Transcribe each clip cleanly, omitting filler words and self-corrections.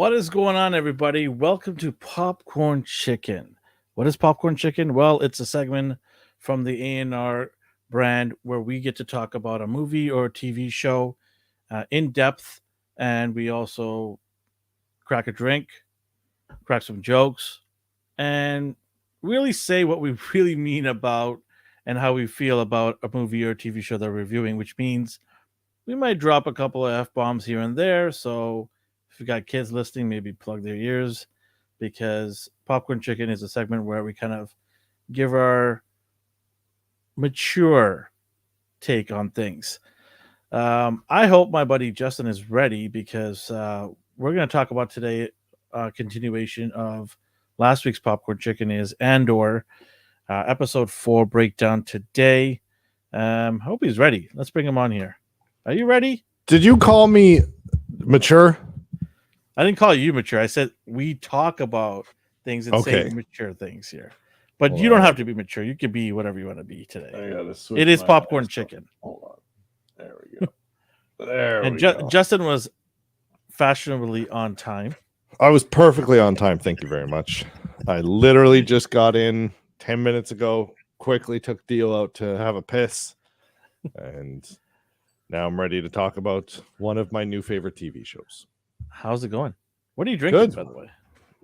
What is going on, everybody? Welcome to Popcorn Chicken. What is Popcorn Chicken? Well, it's a segment from the A&R brand where we get to talk about a movie or a TV show in depth, and we also crack a drink, crack some jokes, and really say what we really mean about and how we feel about a movie or a TV show that we're reviewing, which means we might drop a couple of F bombs here and there. So if you got kids listening, maybe plug their ears because Popcorn Chicken is a segment where we kind of give our mature take on things. I hope my buddy Justin is ready because we're going to talk about today continuation of last week's Popcorn Chicken is Andor, episode 4 breakdown today. Hope he's ready. Let's bring him on here. Are you ready? Did you call me mature? I didn't call you mature. I said we talk about things and say mature things here. But you don't have to be mature. You can be whatever you want to be today. It is Popcorn Chicken. Hold on. There we go. There we go. Justin was fashionably on time. I was perfectly on time. Thank you very much. I literally just got in 10 minutes ago, quickly took Deal out to have a piss, and now I'm ready to talk about one of my new favorite TV shows. How's it going? What are you drinking, by the way?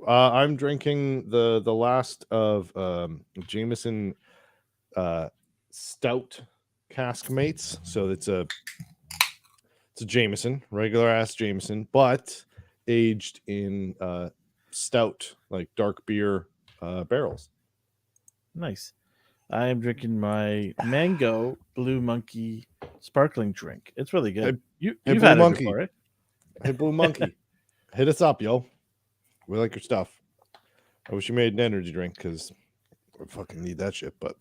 I'm drinking the last of Jameson Stout Cask Mates. So it's a Jameson, regular ass Jameson, but aged in stout, like dark beer barrels. Nice. I am drinking my mango Blue Monkey sparkling drink. It's really good. You've had it before, right? Hey, Blue Monkey, hit us up, yo. We like your stuff. I wish you made an energy drink because I fucking need that shit. But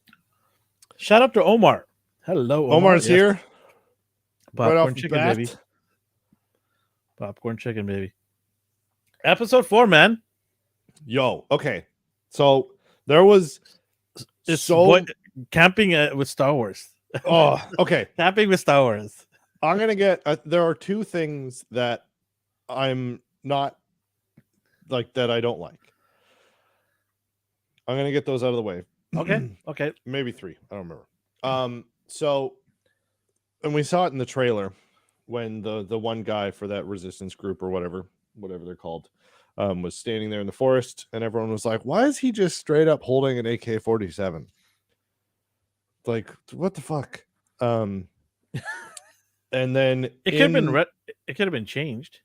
shout out to Omar. Hello, Omar. Omar's here. Popcorn Chicken, baby. Popcorn Chicken, baby. Episode 4, man. Yo, okay. So there was camping with Star Wars. Oh, okay. Camping with Star Wars. I'm gonna get. There are two things that I'm not like that I don't like. I'm gonna get those out of the way. Okay. Maybe 3. I don't remember. So, and we saw it in the trailer when the one guy for that resistance group or whatever they're called, was standing there in the forest, and everyone was like, "Why is he just straight up holding an AK-47? Like, what the fuck?" And then it could have been changed.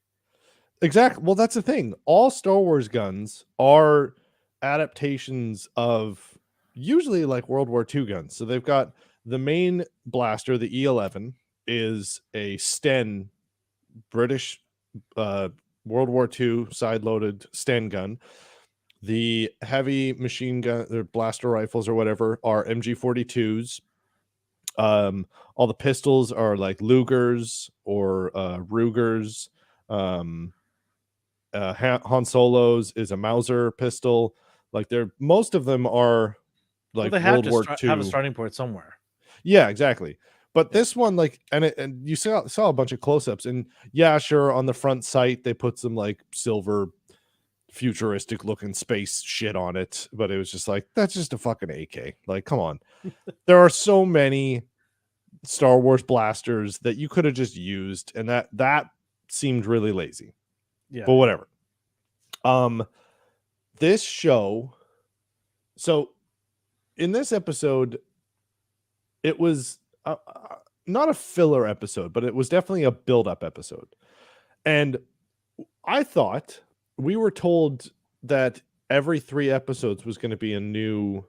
Exactly. Well, that's the thing. All Star Wars guns are adaptations of usually like World War II guns. So they've got the main blaster, the E11, is a Sten, British World War II side-loaded Sten gun. The heavy machine gun, or blaster rifles or whatever, are MG42s. All the pistols are like Lugers or Rugers. Han Solo's is a Mauser pistol. Like most of them are like World War II. Have a starting point somewhere. Yeah, exactly. But this one, like, and you saw a bunch of close-ups, and yeah, sure, on the front sight they put some like silver, futuristic looking space shit on it, but it was just like, that's just a fucking AK. Like, come on. There are so many Star Wars blasters that you could have just used, and that seemed really lazy. Yeah, but whatever. This show, so in this episode, it was not a filler episode, but it was definitely a build-up episode. And I thought we were told that every 3 episodes was going to be a new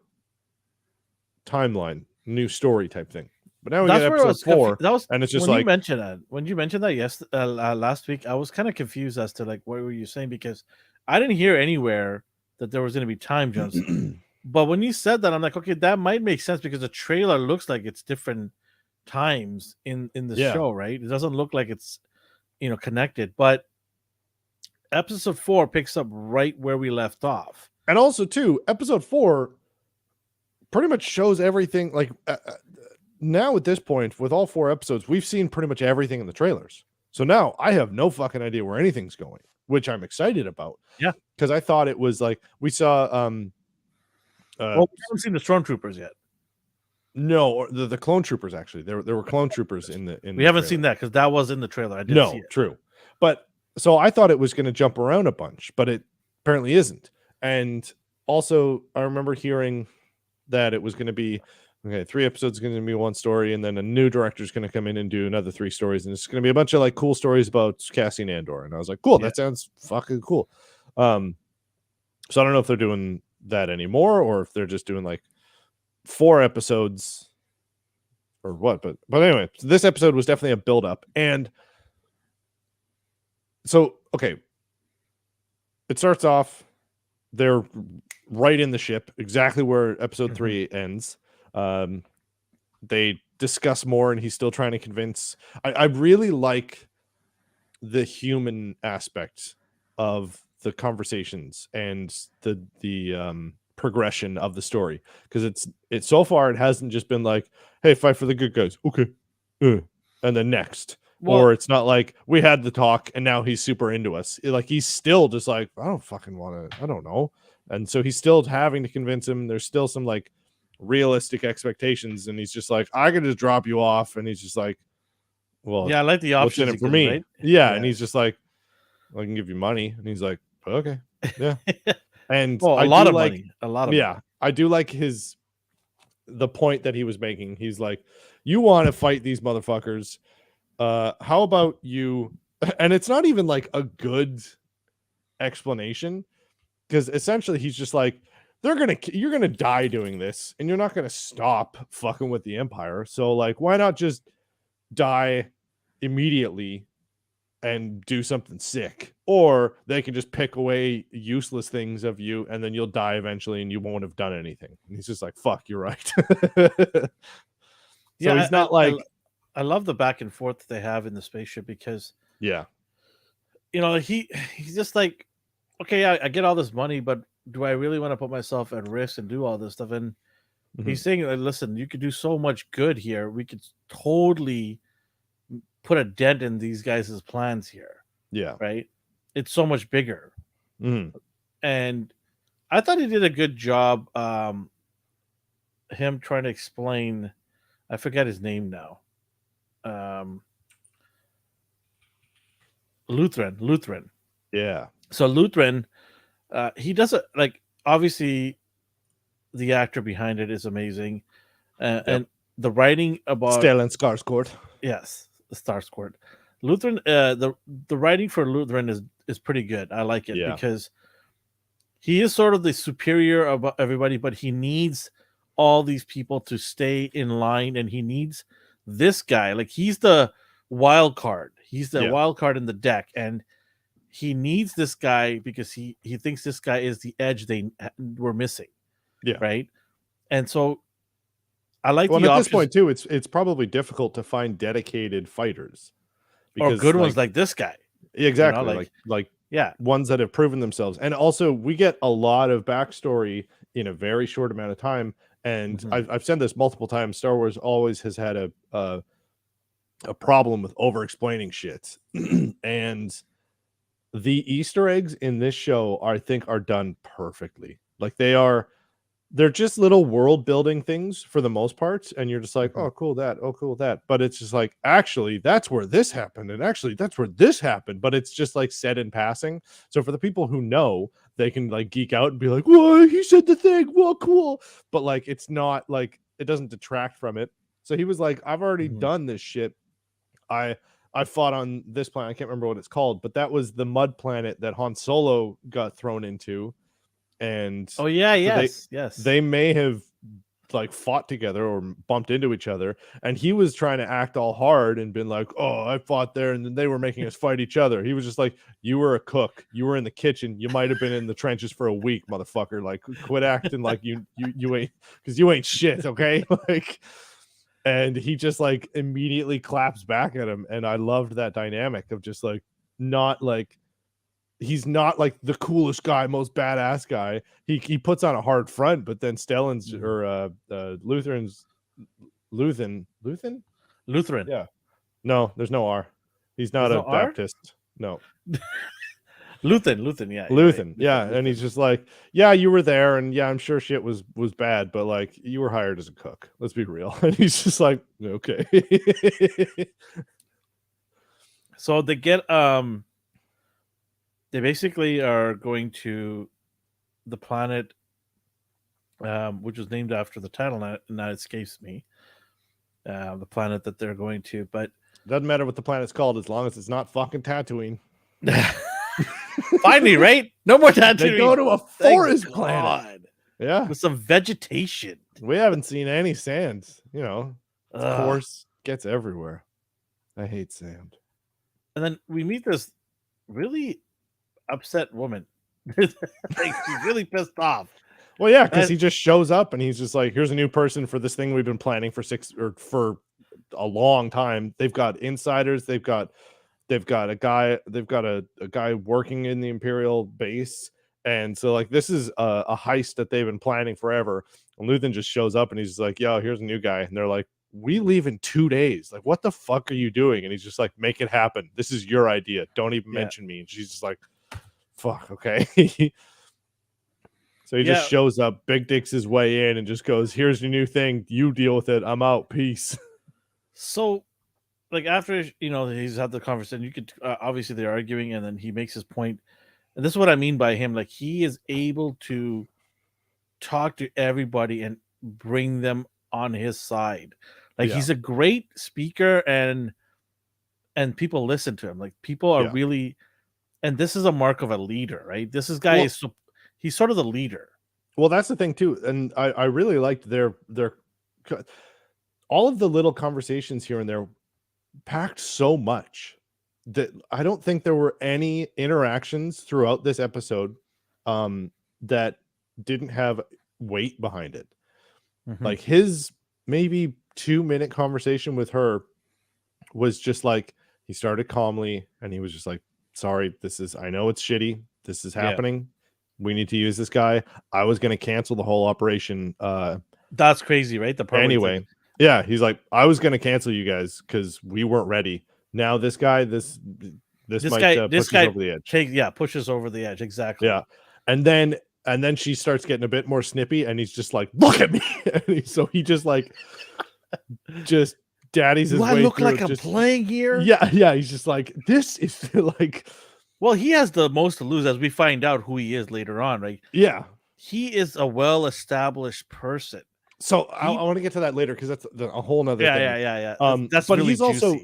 timeline, new story type thing. But now we get episode 4, and it's just when like you mentioned that. When you mentioned that last week, I was kind of confused as to like what were you saying, because I didn't hear anywhere that there was going to be time jumps. But when you said that, I'm like, okay, that might make sense because the trailer looks like it's different times in the show, right? It doesn't look like it's connected, but episode 4 picks up right where we left off. And also too, episode 4 pretty much shows everything. Like now at this point, with all 4 episodes, we've seen pretty much everything in the trailers. So now I have no fucking idea where anything's going. which I'm excited about. Yeah. Because I thought it was like we saw Well, we haven't seen the stormtroopers yet. no, or the clone troopers actually. There were clone troopers in the We haven't trailer. seen that because that was in the trailer. I did see No, it. true. But so I thought it was going to jump around a bunch, but it apparently isn't. And also, I remember hearing that it was going to be okay, 3 episodes going to be one story, and then a new director is going to come in and do another 3 stories, and it's going to be a bunch of like cool stories about Cassian Andor. And I was like, cool, Yeah. that sounds fucking cool. So I don't know if they're doing that anymore or if they're just doing like 4 episodes or what. But anyway, this episode was definitely a build up, and so okay, it starts off. They're right in the ship, exactly where episode 3 ends. They discuss more, and he's still trying to convince. I really like the human aspect of the conversations and the progression of the story, because it's so far it hasn't just been like, hey, fight for the good guys, okay, and then next. Well, Or it's not like we had the talk and now he's super into us. Like he's still just like, I don't fucking want to, I don't know. And so he's still having to convince him. There's still some like realistic expectations, and he's just like, I could just drop you off. And he's just like, well, yeah, I like the what's options in it he for gives, me? right? Yeah. And he's just like, I can give you money. And he's like, okay, yeah. And Well, I a lot do of like, money. A lot of yeah, money. I do like the point that he was making. He's like, you want to fight these motherfuckers. How about you? And it's not even like a good explanation, because essentially he's just like, you're gonna die doing this, and you're not gonna stop fucking with the Empire. So like, why not just die immediately and do something sick? Or they can just pick away useless things of you, and then you'll die eventually, and you won't have done anything. And he's just like, fuck, you're right. So Yeah, he's not like, I love the back and forth they have in the spaceship, because yeah, he's just like, okay, I get all this money, but do I really want to put myself at risk and do all this stuff? And he's saying, like, listen, you could do so much good here. We could totally put a dent in these guys' plans here, yeah, right? It's so much bigger. Mhm. And I thought he did a good job, him trying to explain, I forget his name now. Lutheran. Yeah, So Lutheran, he does it like, obviously the actor behind it is amazing, and the writing about, Stellan Skarsgård. yes, the Starscourt. Lutheran, the writing for Lutheran is pretty good. I like it, Yeah. because he is sort of the superior of everybody, but he needs all these people to stay in line, and he needs this guy. Like, he's the wild card. He's the wild card in the deck, and he needs this guy because he thinks this guy is the edge they were missing. Yeah. Right. And so I like Well, the at options, this point too, it's probably difficult to find dedicated fighters, or because good ones like this guy. exactly, like yeah, ones that have proven themselves. And also we get a lot of backstory in a very short amount of time. And I've said this multiple times. Star Wars always has had a problem with over explaining shit. And the Easter eggs in this show, I think, are done perfectly. Like they're just little world building things for the most part, and you're just like, oh cool that, oh cool that. But it's just like, actually that's where this happened, and actually that's where this happened, but it's just like said in passing. So for the people who know, they can like geek out and be like, whoa, he said the thing, well, cool. But like, it's not like, it doesn't detract from it. So he was like, I've already done this shit. I fought on this planet. I can't remember what it's called, but that was the mud planet that Han Solo got thrown into. And oh yeah, so yes, they may have like fought together or bumped into each other, and he was trying to act all hard and been like, oh, I fought there, and then they were making us fight each other. He was just like, you were a cook, you were in the kitchen, you might have been in the trenches for a week, motherfucker. Like, quit acting like you ain't, because you ain't shit, okay? Like, and he just like immediately claps back at him, and I loved that dynamic of just like, not like, he's not like the coolest guy, most badass guy. He puts on a hard front, but then Stellan's or Lutheran's Lutheran. Lutheran. Yeah. No, there's no R. He's not There's a no R? Baptist. No. Luthen, yeah, you're right. Luthen, yeah, and he's just like, yeah, you were there, and yeah, I'm sure shit was bad, but like, you were hired as a cook. Let's be real. And he's just like, okay. So they basically are going to the planet, which was named after the title. Now it escapes me. The planet that they're going to, but Doesn't matter what the planet's called as long as it's not fucking Tatooine. finally, right? No more Tatooine. They go to a Thank forest planet. God. Yeah, With some vegetation. we haven't seen any sand. You know, it's Ugh. coarse, gets everywhere. I hate sand. And then we meet this really upset woman. Like, she's really pissed off. Well, yeah, because he just shows up and he's just like, here's a new person for this thing we've been planning for a long time. They've got insiders, they've got a guy working in the Imperial base. And so like this is a heist that they've been planning forever. And Luthen just shows up and he's just like, yo, here's a new guy. And they're like, we leave in 2 days. Like, what the fuck are you doing? And he's just like, make it happen. This is your idea. Don't even mention me. And she's just like, fuck, okay. So he just shows up, big dicks his way in, and just goes, here's your new thing. You deal with it. I'm out. Peace. So, like, after, he's had the conversation, you could, obviously they're arguing, and then he makes his point. And this is what I mean by him. Like, he is able to talk to everybody and bring them on his side. Like, he's a great speaker, and people listen to him. Like, people are really, and this is a mark of a leader, right? This is guy is, he's sort of the leader. Well, that's the thing too. And I really liked their all of the little conversations here and there packed so much that I don't think there were any interactions throughout this episode that didn't have weight behind it. Mm-hmm. Like his maybe 2-minute conversation with her was just like, he started calmly and he was just like, sorry, I know it's shitty. This is happening. We need to use this guy. I was going to cancel the whole operation. That's crazy, right? Anyway, yeah, he's like, I was going to cancel you guys because we weren't ready. Now this guy, this might push us over the edge. Pushes over the edge. Exactly. Yeah, and then she starts getting a bit more snippy, and he's just like, look at me. So he just like, just daddies his way through. Do I look like I'm playing here? Yeah. He's just like, this is like. Well, he has the most to lose, as we find out who he is later on, right? Yeah. He is a well-established person. So I want to get to that later because that's a whole nother thing. Yeah. That's but really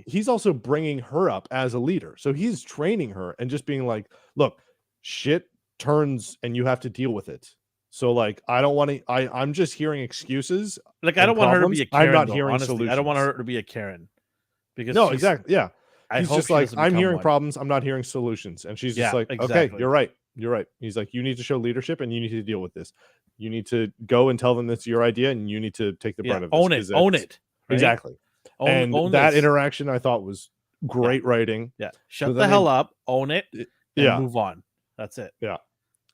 he's also bringing her up as a leader. So he's training her and just being like, look, shit turns and you have to deal with it. So like, I don't want to. I'm just hearing excuses. Like I don't want her to be a Karen. I'm not hearing solutions. I don't want her to be a Karen. Because exactly. Yeah. He's just like, I'm hearing problems. I'm not hearing solutions. And she's just like, okay, you're right. He's like, you need to show leadership and you need to deal with this. You need to go and tell them that's your idea and you need to take the brunt of this. Own it. Right? Exactly. Own that interaction I thought was great writing. Yeah. Shut the hell up, own it, and move on. That's it. Yeah.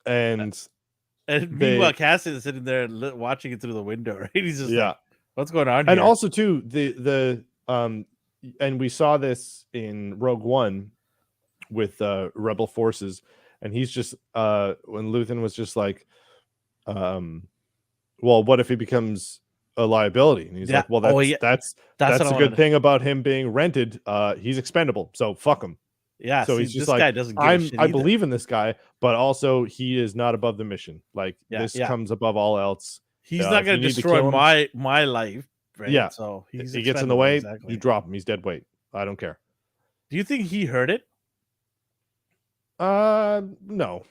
And meanwhile, Cassian is sitting there watching it through the window, right? He's just like, what's going on here? And also too, and we saw this in Rogue One with Rebel forces, and he's just when Luthen was just like, well, what if he becomes a liability? And he's like, well, that's a good thing about him being rented. He's expendable, so fuck him. Yeah. So he's just like, guy doesn't I believe in this guy, but also he is not above the mission. Like this comes above all else. He's not going to destroy my life. Right? Yeah. So he gets in the way. Exactly. You drop him. He's dead weight. I don't care. Do you think he heard it? No.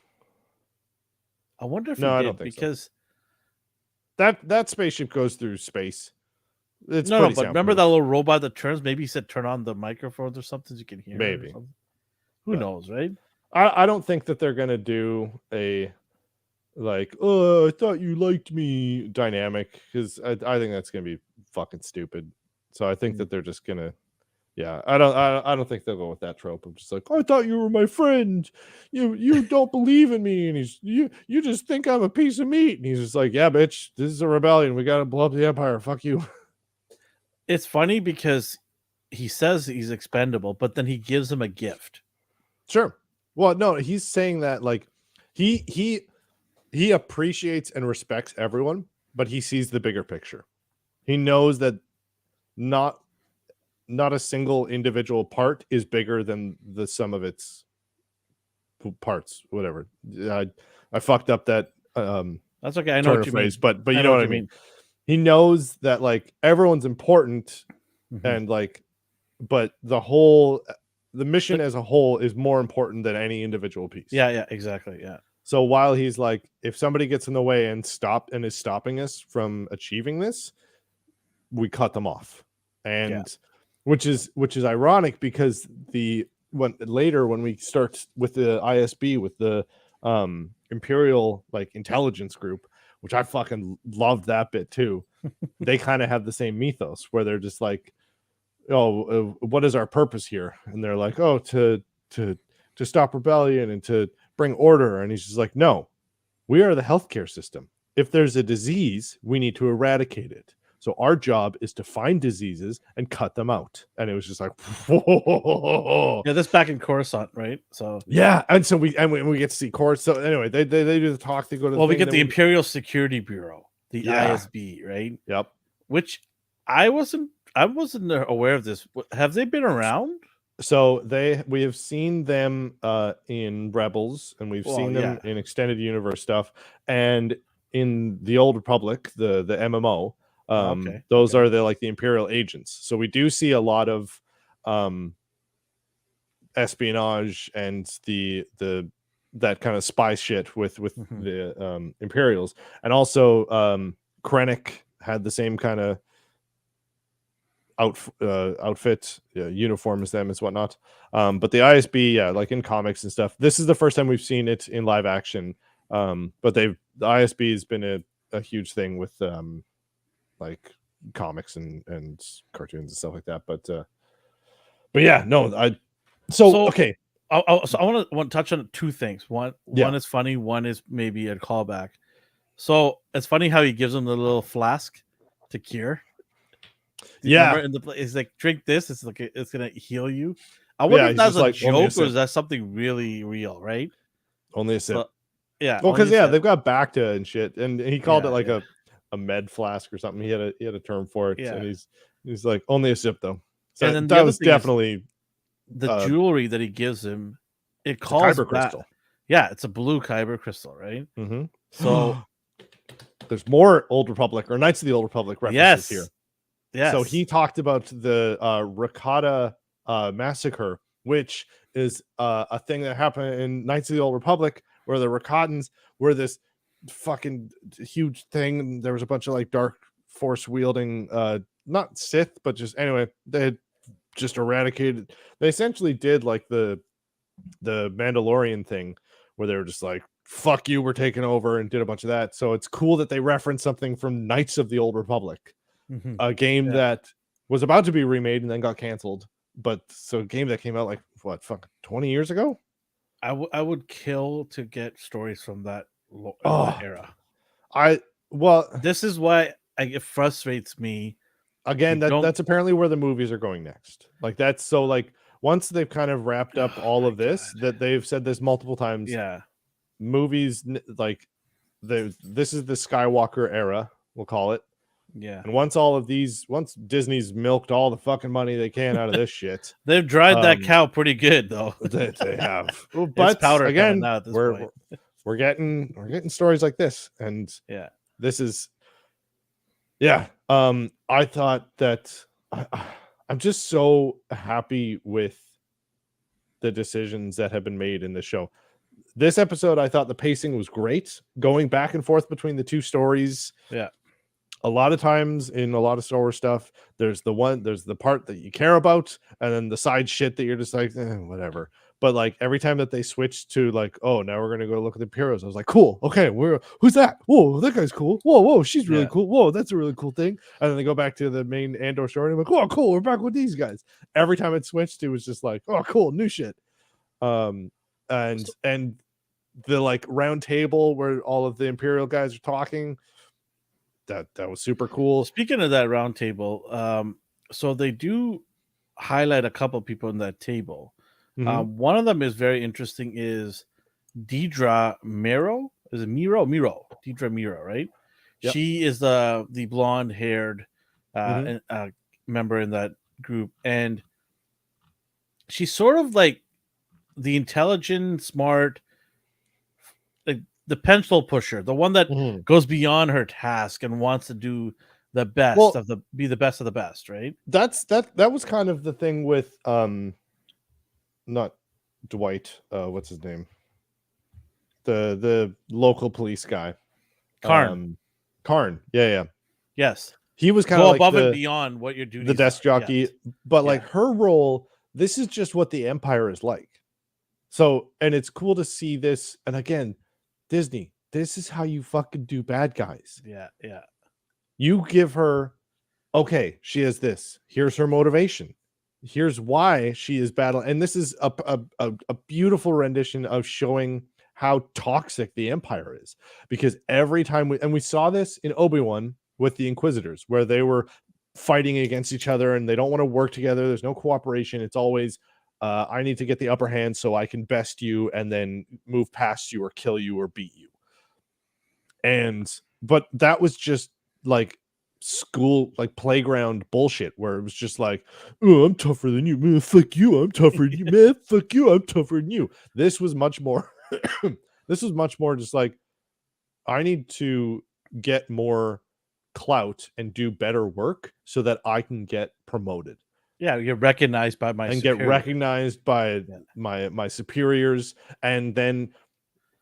I wonder if he did, I don't think because that spaceship goes through space. It's but remember that little robot that turns? Maybe he said turn on the microphones or something so you can hear. Maybe. Who knows, right? I don't think that they're gonna do a like, oh, I thought you liked me dynamic, because I think that's gonna be fucking stupid. So I think that they're just gonna, I don't think they'll go with that trope. I'm just like, I thought you were my friend. You don't believe in me, and you just think I'm a piece of meat. And he's just like, yeah, bitch, this is a rebellion. We gotta blow up the Empire. Fuck you. It's funny because he says he's expendable, but then he gives him a gift. Sure. Well, no, he's saying that like he appreciates and respects everyone, but he sees the bigger picture. He knows that not not a single individual part is bigger than the sum of its parts. Whatever. I fucked up that That's okay. I know turn what of you mean. phrase, but I you know know what what I you mean. mean. He knows that like everyone's important Mhm. and like, but the mission Like, as a whole is more important than any individual piece. yeah, exactly. Yeah, So while he's like, if somebody gets in the way and is stopping us from achieving this, we cut them off. yeah. And which is ironic because when we start with the ISB, with the Imperial like intelligence group, which I fucking loved that bit too. They kind of have the same mythos where they're just like, oh, what is our purpose here? And they're like, oh, to stop rebellion and to bring order. And he's just like, no, we are the healthcare system. If there's a disease, we need to eradicate it. So our job is to find diseases and cut them out. And it was just like, whoa. Yeah, this back in Coruscant, right? So, Yeah. And so we get to see courts. So anyway, they do the talk. They go to the well, we thing. get the Imperial Security Bureau, the Yeah. ISB, right? Yep. Which I wasn't aware of this. Have they been around? So we have seen them in Rebels, and we've Well, seen yeah. them in extended universe stuff, and in the Old Republic, the MMO. Okay. Those Okay. are the Imperial agents. So we do see a lot of espionage and the that kind of spy shit with Mhm. the Imperials, and also Krennic had the same kind of outfit uniform as them as whatnot, but the ISB, yeah, like in comics and stuff, this is the first time we've seen it in live action, but the ISB has been a huge thing with like comics and cartoons and stuff like that, but yeah, no, So, okay, I want to touch on two things. One yeah, is funny. One is maybe a callback. So it's funny how he gives him the little flask to cure. Do you remember yeah, in the it's like drink this. It's like it's gonna heal you. I wonder yeah, if he's that's just a like only a joke or sip, is that something really real, right? only a sip. So yeah, Well, only because a yeah, sip. they've got Bacta and shit, and he called it Yeah, like yeah, a med flask or something. He had a term for it, and yeah. he's like only a sip though. So And then the that other was thing is definitely the uh jewelry that he gives him. It it's a calls kyber back. crystal. Yeah, it's a blue kyber crystal, right? Mm-hmm. So There's more Old Republic or Knights of the Old Republic references here. yes, So yes. he talked about the Rakata massacre, which is a thing that happened in Knights of the Old Republic, where the Rakatans were this fucking huge thing. There was a bunch of like dark force wielding, not Sith, but just anyway, they had just eradicated. They essentially did like the Mandalorian thing, where they were just like, "Fuck you, we're taking over," and did a bunch of that. So it's cool that they reference something from Knights of the Old Republic, Mhm. a game Yeah. that was about to be remade and then got canceled. But so a game that came out like what, fuck, 20 years ago? I would kill to get stories from that Oh, era. I well, This is why it frustrates me. again, We don't. that's apparently where the movies are going next. Like that's so like once they've kind of wrapped up Oh all my of this, god. that they've said this multiple times, Yeah. movies like this is the Skywalker era, we'll call it. Yeah. And once Disney's milked all the fucking money they can out of this shit, They've dried that um, cow pretty good though. they have. Well, It's but powder coming again, now at this we're point. we're getting stories like this, and Yeah. this is yeah. I thought that I'm just so happy with the decisions that have been made in the show. This episode, I thought the pacing was great, going back and forth between the two stories. Yeah. A lot of times in a lot of Star Wars stuff, there's the part that you care about, and then the side shit that you're just like, whatever. But like every time that they switch to like, oh, now we're gonna go look at the Imperials, I was like, cool, okay, who's that? Whoa, that guy's cool. Whoa, she's really Yeah. cool. Whoa, that's a really cool thing. And then they go back to the main Andor story, and I'm like, oh, cool, we're back with these guys. Every time it switched, it was just like, oh, cool, new shit. Um, and So, and the like round table where all of the Imperial guys are talking, that was super cool. speaking of that round table, so they do highlight a couple people in that table. Mhm. One of them is very interesting. Is Deidre Miro? Is it Miro? Miro. Deidre Miro, right? Yep. She is the blonde haired Mhm. member in that group, and she's sort of like the intelligent, smart, like the pencil pusher, the one that Mhm. goes beyond her task and wants to do the best Well, of the be the best of the best, right? that was kind of the thing with not Dwight, what's his name? The local police guy. Karn, Um Karn. Yeah, yeah. yes, He was kind of go like above and beyond what your the duties desk are. Yes, jockey, but like yeah, her role, this is just what the Empire is like. So, and it's cool to see this. And again, Disney, this is how you fucking do bad guys. yeah, yeah, You give her, okay, she has this. Here's her motivation. Here's why she is battling. And this is a beautiful rendition of showing how toxic the Empire is. Because every time we saw this in Obi-Wan with the Inquisitors, where they were fighting against each other and they don't want to work together. There's no cooperation. It's always, I need to get the upper hand so I can best you and then move past you or kill you or beat you. And but that was just like school, like playground bullshit, where it was just like, oh, I'm tougher than you, man. Fuck you, I'm tougher than you, man. Fuck you, I'm tougher than you. This was much more this was much more just like, I need to get more clout and do better work so that I can get promoted yeah. You're recognized by my and get superior. recognized by Yeah, my superiors. And then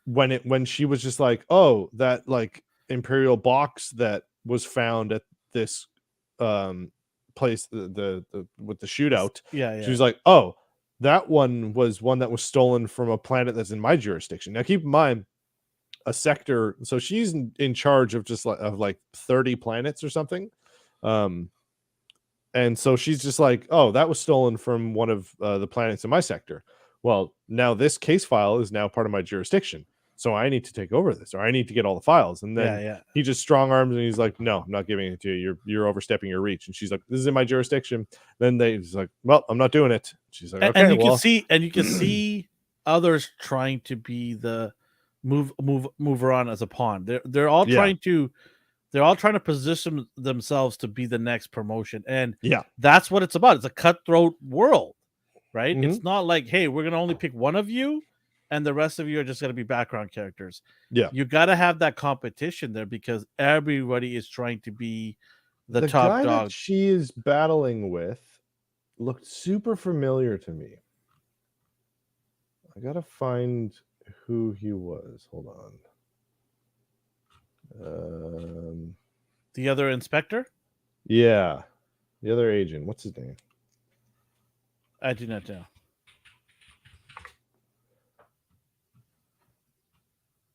when she was just like, oh, that like imperial box that was found at this um place, the with the shootout, yeah, she yeah, was like, oh, that one was one that was stolen from a planet that's in my jurisdiction. Now keep in mind, a sector, so she's in charge of just like 30 planets or something. um and so she's just like, oh, that was stolen from one of the planets in my sector. Well, now this case file is now part of my jurisdiction. So I need to take over this, or I need to get all the files. And yeah, then yeah. he just strong arms and he's like, no, I'm not giving it to you. You're overstepping your reach. And she's like, this is in my jurisdiction. Then he's like, well, I'm not doing it. She's like, And okay, you can well, see, others trying to be the mover on as a pawn. They're all yeah, trying to position themselves to be the next promotion, and yeah. that's what it's about. It's a cutthroat world, right? Hmm. It's not like, hey, we're gonna only pick one of you, and the rest of you are just gonna be background characters. Yeah. You got to have that competition there because everybody is trying to be the The top guy that dog. she is battling with looked super familiar to me. I gotta find who he was. Hold on. The other inspector, Yeah, the other agent. What's his name? I do not know.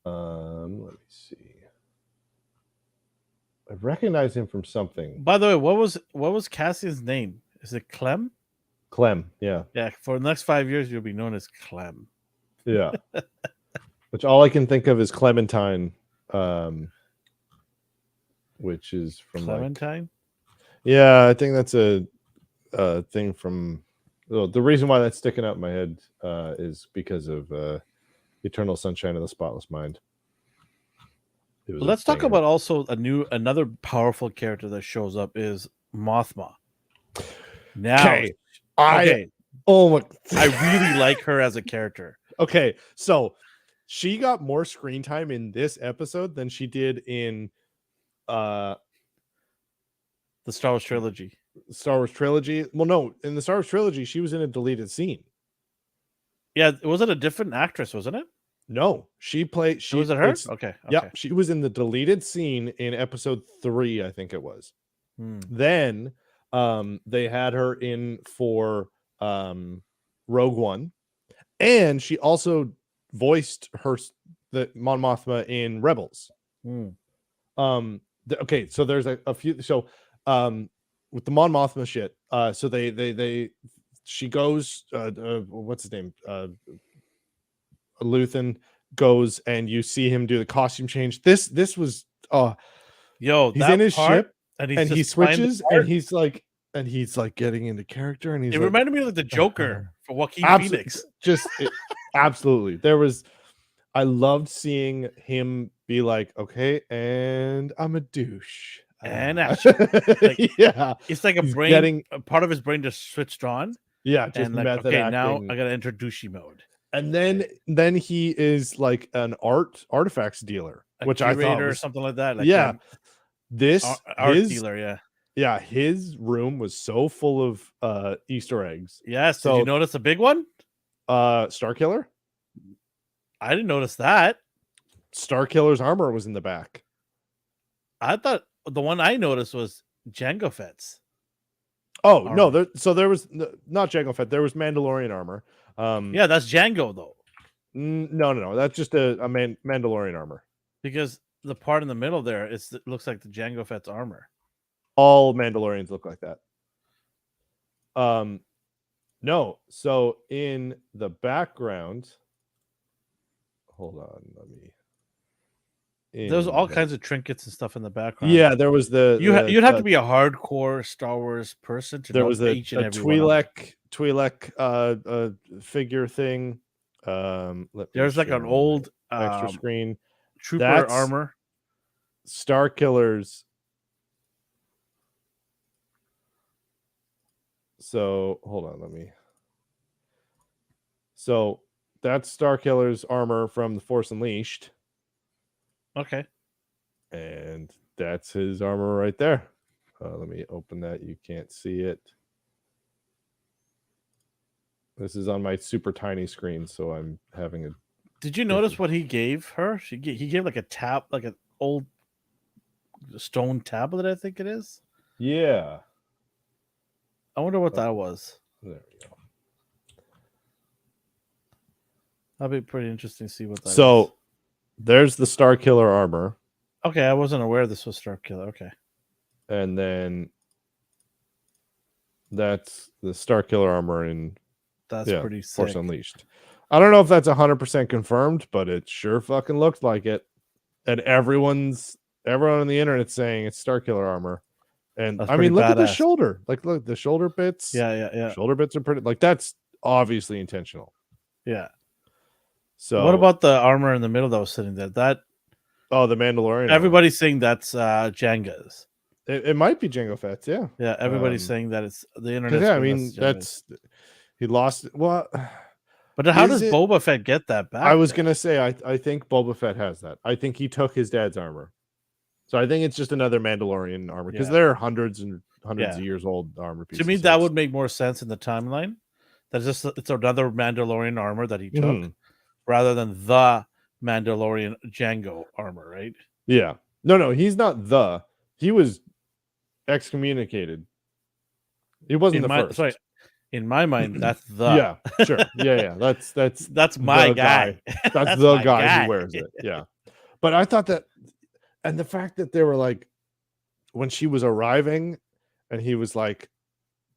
Let me see. I recognize him from something. By the way, what was Cassian's name? Is it Clem? Clem. Yeah, Yeah, for the next 5 years, you'll be known as Clem. yeah. Which all I can think of is Clementine, um, which is from like, Clementine? yeah, I think that's a thing from. Well, the reason why that's sticking out in my head is because of Eternal Sunshine of the Spotless Mind. It was But a let's talk banger. about also another powerful character that shows up is Mothma. Now, Okay, I okay, oh my. I really like her as a character. Okay, so she got more screen time in this episode than she did in uh The Star Wars trilogy. Star Wars trilogy. Well, no, in the Star Wars trilogy, she was in a deleted scene. Yeah, was it a different actress? Wasn't it? No, she played. Was it her? Okay, Yep, okay. she was in the deleted scene in episode 3, I think it was. Hmm. Then, they had her in for Rogue One, and she also voiced the Mon Mothma in Rebels. Hmm. Okay, so there's a few. So, with the Mon Mothma shit, so they she goes. What's his name? Luthen goes, and you see him do the costume change. This was Yo, he's in that his part, ship and he's and he just flying the switches and cart. he's like and he's like getting into character, and he's It like, reminded me of like the Joker for Joaquin absolutely, Phoenix. absolutely. I loved seeing him be like, okay, and I'm a douche. And action. Like Yeah, it's like he's getting, a part of his brain just switched on, yeah, just and like, method okay, now acting. I gotta enter douchey mode. And then he is like an artifacts dealer, A which I thought curator or was, something like that, like yeah, art dealer. Yeah. his room was so full of Easter eggs. Yes. Did you So notice a big one? Starkiller I didn't notice that. Starkiller's armor was in the back. I thought the one I noticed was Jango Fett's. Oh no, Armor. there was not Jango Fett, there was Mandalorian armor. Yeah, that's Django though, No, that's just a Mandalorian armor. because the part in the middle there, it looks like the Jango Fett's armor. All Mandalorians look like that. No, so in the background, hold on, let me. There's all kinds of trinkets and stuff in the background. Yeah, there was you'd have to be a hardcore Star Wars person to there know was a each and every one of them. Twi'lek figure thing. There's like an old extra screen. trooper That's armor. Starkiller's. So hold on, let me. So that's Starkiller's armor from The Force Unleashed. Okay. And that's his armor right there. Let me open that. You can't see it. This is on my super tiny screen, so I'm having a. Did you notice what he gave her? He gave like a tab, like an old stone tablet, I think it is. Yeah. I wonder what that was. There we go. That'd be pretty interesting to see what that is. So there's the Starkiller armor. Okay, I wasn't aware this was Starkiller. Okay. And then that's the Starkiller armor in pretty sick. Force Unleashed. I don't know if that's 100% confirmed, but it sure fucking looks like it. And everyone on the internet saying it's Starkiller armor. And I mean, look at the shoulder. Like, look, the shoulder bits. Yeah. Shoulder bits are pretty. Like, that's obviously intentional. Yeah. So what about the armor in the middle that was sitting there? The Mandalorian. Everybody's saying that's Janga's. It might be Jango Fett's, yeah. Yeah, everybody's saying that it's the internet. Yeah, I mean, he lost. Well, but how does Boba Fett get that back? I was gonna say, I think Boba Fett has that. I think he took his dad's armor, so I think it's just another Mandalorian armor, because they're hundreds and hundreds of years old armor pieces. To me, that would make more sense in the timeline. It's another Mandalorian armor that he took, rather than the Mandalorian Jango armor, right? Yeah. No, he's not he was excommunicated. He wasn't the first. Sorry, in my mind, that's the. Yeah, sure. Yeah. That's my guy. That's the guy who wears it. Yeah. But I thought that, and the fact that they were like, when she was arriving, and he was like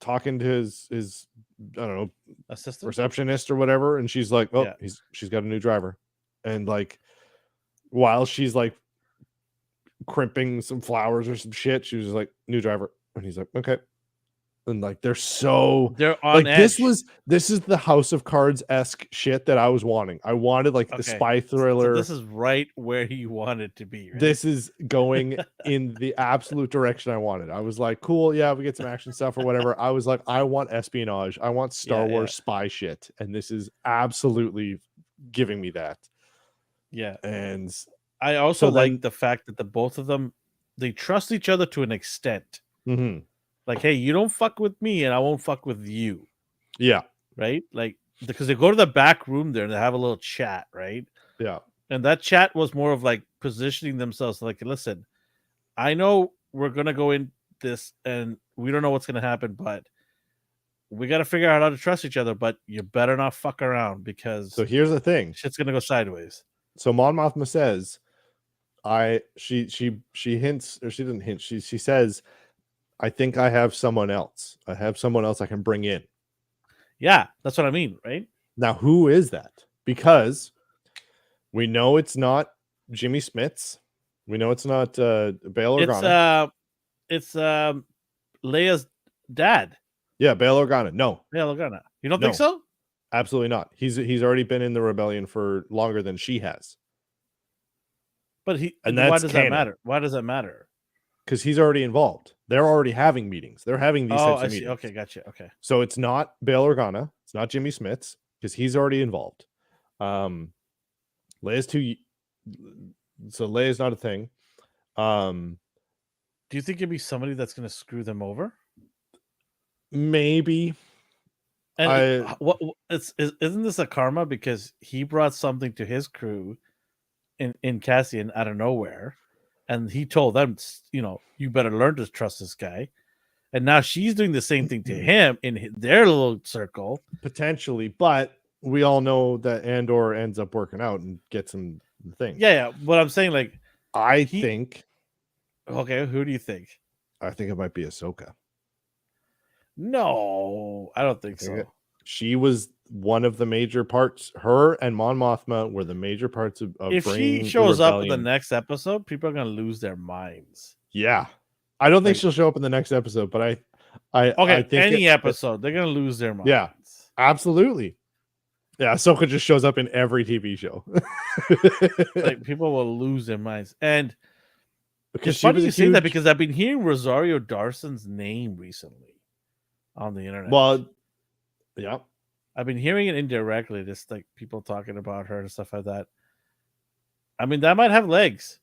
talking to his I don't know, assistant, receptionist or whatever, and she's like, oh, she's got a new driver, and like, while she's like crimping some flowers or some shit, she was like, new driver, and he's like, okay. And like, they're on like edge. This is the House of Cards-esque shit that I was wanting. I wanted like the spy thriller. So this is right where you wanted to be, right? This is going in the absolute direction I wanted. I was like, cool, yeah, we get some action stuff or whatever. I was like, I want espionage, I want Star Wars spy shit, and this is absolutely giving me that. Yeah. And I also like the fact that the both of them, they trust each other to an extent. Like, hey, you don't fuck with me and I won't fuck with you. Yeah. Right? Like, because they go to the back room there and they have a little chat, right? Yeah. And that chat was more of like positioning themselves like, listen, I know we're going to go in this and we don't know what's going to happen, but we got to figure out how to trust each other, but you better not fuck around, because so here's the thing. Shit's going to go sideways. So Mon Mothma says, she hints, or she didn't hint, she says, I think I have someone else. I have someone else I can bring in. Yeah, that's what I mean, right? Now, who is that? Because we know it's not Jimmy Smits. We know it's not Bail Organa. It's Leia's Dad. Yeah, Bail Organa. No, Bail Organa. You don't think No. so? absolutely not. He's already been in the rebellion for longer than she has, But and why that's does that canon matter? Why does that matter? because he's already involved. They're already having meetings. They're having these Oh, types I of see. meetings. Okay, gotcha. Okay. So it's not Bail Organa. It's not Jimmy Smits because he's already involved. Leia's too. So Leia's not a thing. Do you think it'd be somebody that's going to screw them over? Maybe. And isn't this a karma because he brought something to his crew in Cassian out of nowhere, and he told them, you better learn to trust this guy. And now she's doing the same thing to him in their little circle. Potentially, but we all know that Andor ends up working out and gets him the thing. Yeah. But I'm saying, like, I think. Okay, who do you think? I think it might be Ahsoka. No, I don't think so. She was one of the major parts. Her and Mon Mothma were the major parts of if bringing she shows the up in rebellion. the next episode, people are going to lose their minds. Yeah. I don't think she'll show up in the next episode, but I think any episode, they're going to lose their minds. Yeah, absolutely. Yeah, Ahsoka just shows up in every TV show. Like, people will lose their minds. And because it's funny you say that because I've been hearing Rosario Dawson's name recently on the internet. Well, yeah. I've been hearing it indirectly, just like people talking about her and stuff like that. I mean, that might have legs.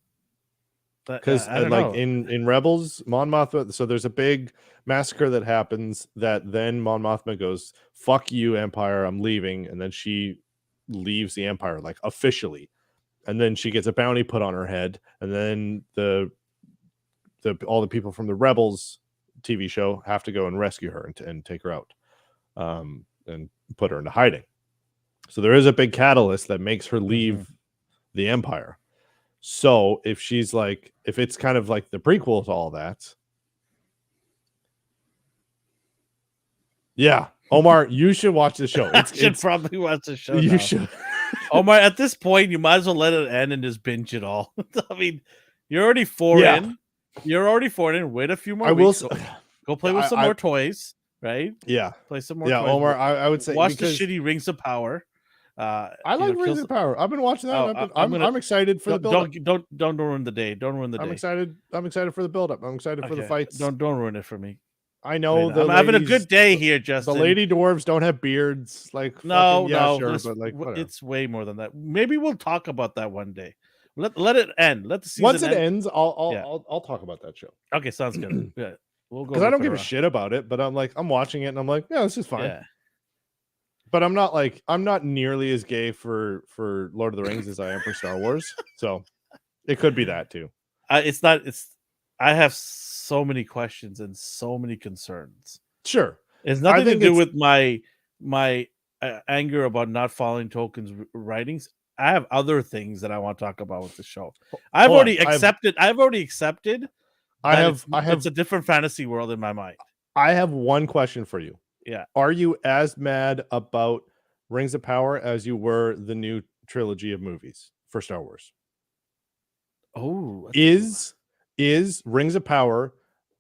Because in Rebels, Mon Mothma, so there's a big massacre that happens that then Mon Mothma goes, "Fuck you, Empire, I'm leaving," and then she leaves the Empire, like, officially, and then she gets a bounty put on her head, and then all the people from the Rebels TV show have to go and rescue her and take her out, and put her into hiding. So there is a big catalyst that makes her leave the Empire. So if it's kind of like the prequel to all that. Yeah. Omar, you should watch the show. I should probably watch the show. You should. Omar, at this point, you might as well let it end and just binge it all. I mean, you're already four in. You're already four in. Wait a few more weeks. Go play with some more toys, right? Yeah. Play some more toys. Yeah, Omar, I would say watch the shitty Rings of Power. I like Rings of Power. I've been watching that. I'm excited for the build. Don't ruin the day. Don't ruin the day. I'm excited for the build up. I'm excited for the fights. Don't ruin it for me. I know I'm having a good day here, Justin. The lady dwarves don't have beards. Like, no, sure, but like, it's way more than that. Maybe we'll talk about that one day. Let it end. Let the season once it end. ends, I'll talk about that show. Okay, sounds good. Yeah, we'll go. Because I don't give a shit about it, but I'm watching it and I'm like, yeah, this is fine. Yeah. But I'm not nearly as gay for Lord of the Rings as I am for Star Wars. So it could be that too. I have so many questions and so many concerns. Sure. It's nothing to do with my anger about not following Tolkien's writings. I have other things that I want to talk about with the show. I've already accepted. It's a different fantasy world in my mind. I have one question for you. Yeah. Are you as mad about Rings of Power as you were the new trilogy of movies for Star Wars? Oh, is Rings of Power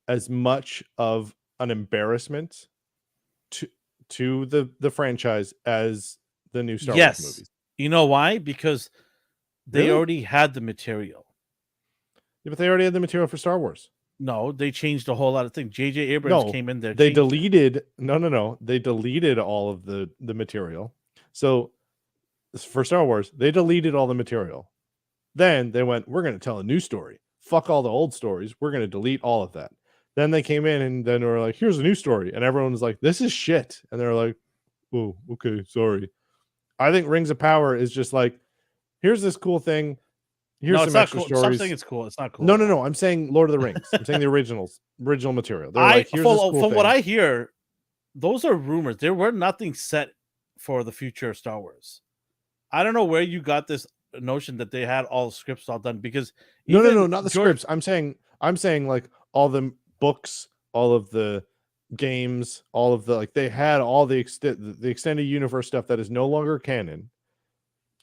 as much of an embarrassment to the franchise as the new Star Wars movies? You know why? Because they already had the material. Yeah, but they already had the material for Star Wars. No, they changed a whole lot of things. J.J. Abrams came in there. They deleted They deleted all of the material. So for Star Wars, they deleted all the material. Then they went, we're going to tell a new story. Fuck all the old stories. We're going to delete all of that. Then they came in and then were like, here's a new story. And everyone was like, this is shit. And they're like, oh, okay, sorry. I think Rings of Power is just like, here's this cool thing. Here's some extra stories. Stop saying it's cool. It's not cool. No. I'm saying Lord of the Rings. I'm saying the original material. They're like, here's this cool from thing. what I hear, those are rumors. There were nothing set for the future of Star Wars. I don't know where you got this notion that they had all the scripts all done because no, not the scripts. I'm saying like all the books, all of the games, all of the they had all the extended universe stuff that is no longer canon.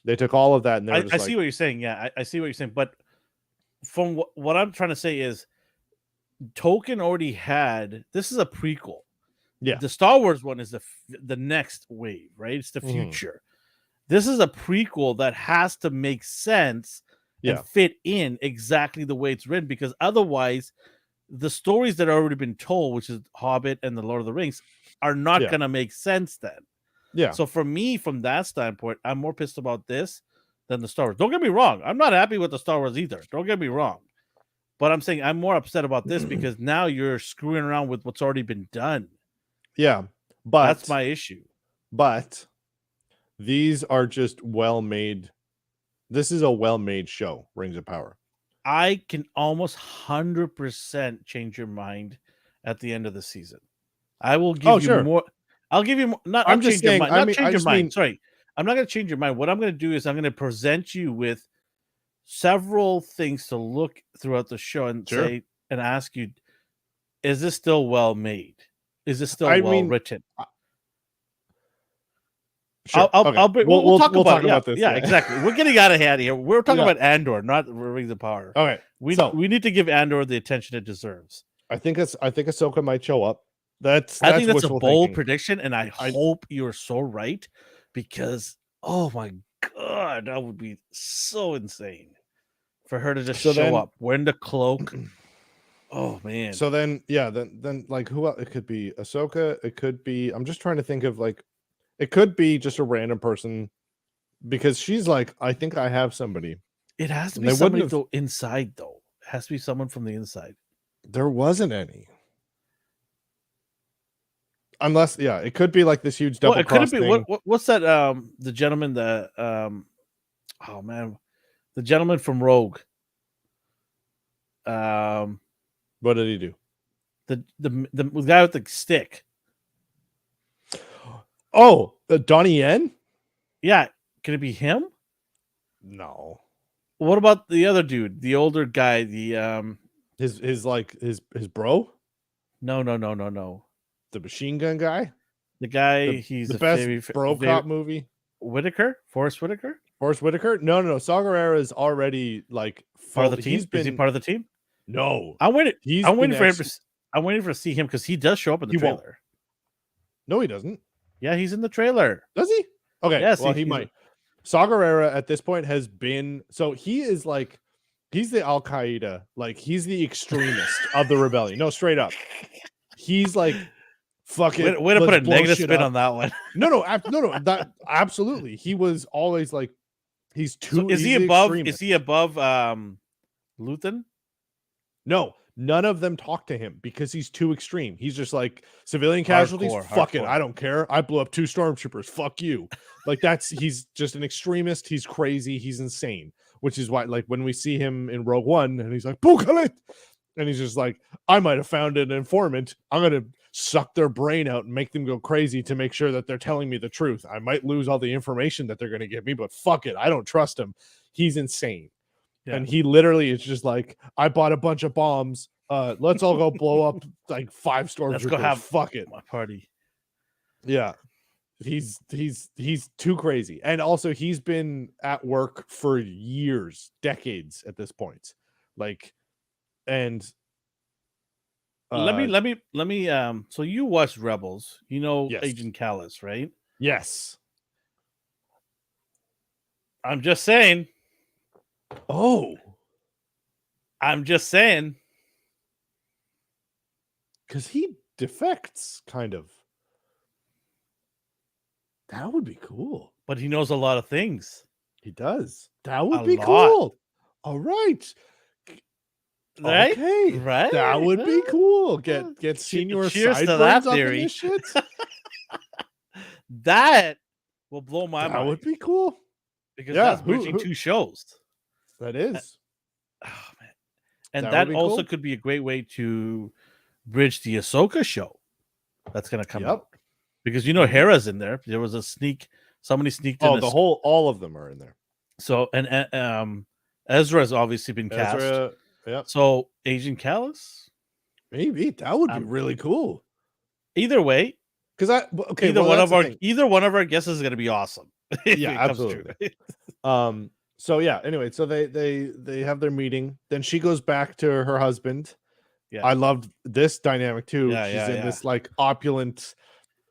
They took all of that and I see what you're saying. Yeah, I see what you're saying. But from what I'm trying to say is Tolkien already had, this is a prequel. Yeah. The Star Wars one is the next wave, right? It's the future. This is a prequel that has to make sense and Yeah. fit in exactly the way it's written, because otherwise the stories that have already been told, which is Hobbit and the Lord of the Rings, are not Yeah. going to make sense then. Yeah. So for me, from that standpoint, I'm more pissed about this than the Star Wars. Don't get me wrong. I'm not happy with the Star Wars either. Don't get me wrong. But I'm saying I'm more upset about this because now you're screwing around with what's already been done. Yeah. That's But my issue. but these are just well-made. This is a well-made show, Rings of Power. I can almost 100% change your mind at the end of the season. I will give you sure. more. I'll give you more, not I'm just change your saying, mind. I Not mean, change I your just mind. mean, Sorry. I'm not going to change your mind. What I'm going to do is I'm going to present you with several things to look throughout the show and Sure. say and ask you, is this still well made? Is this still I well mean, written? sure. Okay. We'll talk We'll about talk it. Yeah, about this. yeah, exactly. We're getting out of hand here. We're talking Yeah. about Andor, not Rings of Power. Okay. We So need to give Andor the attention it deserves. I think Ahsoka might show up. That's I think that's a wishful bold thinking. prediction, and I hope you're so right, because oh my god, that would be so insane for her to just show up wearing the cloak. Oh man. So then, yeah, then like who else? It could be Ahsoka. It could be. I'm just trying to think of like, it could be just a random person, because she's like, I think I have somebody. It has to be somebody though inside though. It has to be someone from the inside. There wasn't any. Unless, yeah, it could be like this huge double cross thing. What's that? The gentleman that oh man, the gentleman from Rogue. What did he do? The guy with the stick. Oh, Donnie Yen? Yeah, can it be him? No. What about the other dude, the older guy? The his bro? No. The machine gun guy? The guy, he's the best bro cop movie. Whitaker? Forrest Whitaker? Forrest Whitaker? No. Saw Gerrera is already like part of the team. Is he part of the team? No. I'm waiting for him. I'm waiting to see him because he does show up in the trailer. No, he doesn't. Yeah, he's in the trailer. Does he? Okay. Yes, well, he might. Saw Gerrera at this point has been, so he is like, he's the Al Qaeda, like he's the extremist of the rebellion. No, straight up. He's like, fuck it. Way to put a negative spin on that one. No. That absolutely. He was always like, he's too. So is he above? Extremist. Is he above Luthen? No, none of them talk to him because he's too extreme. He's just like, civilian casualties. Fuck it, I don't care. I blew up 2 stormtroopers. Fuck you. Like he's just an extremist. He's crazy. He's insane. Which is why, like, when we see him in Rogue One, and he's like, Bukalit! And he's just like, I might have found an informant. I'm gonna suck their brain out and make them go crazy to make sure that they're telling me the truth. I might lose all the information that they're gonna give me, but fuck it, I don't trust him. He's insane. Yeah. And he literally is just like, I bought a bunch of bombs. Let's all go blow up like 5 stormtroopers. Let's go have fuck it, my party. Yeah, he's too crazy, and also he's been at work for years, decades at this point. Like, and let me. So you watched Rebels? You know, yes. Agent Callus, right? Yes. I'm just saying. Oh, I'm just saying. Because he defects, kind of. That would be cool. But he knows a lot of things. He does. That would be cool. All right. Right? Okay. Right. That would be cool. Get senior sideburns up in this shit. That will blow my mind. That would be cool. Because that's bridging 2 shows. That is. Oh man. And that also cool. Could be a great way to bridge the Ahsoka show that's gonna come out. Because you know Hera's in there. There was a sneak, somebody sneaked in. Oh, all of them are in there. So and Ezra's obviously been cast. Yep. So Agent Callus? Maybe that would be really cool. Either way. Because either one of our guesses is gonna be awesome. Yeah, absolutely. So yeah, anyway, so they have their meeting. Then she goes back to her husband, Yeah. I loved this dynamic too. Yeah, She's yeah, in yeah. this like opulent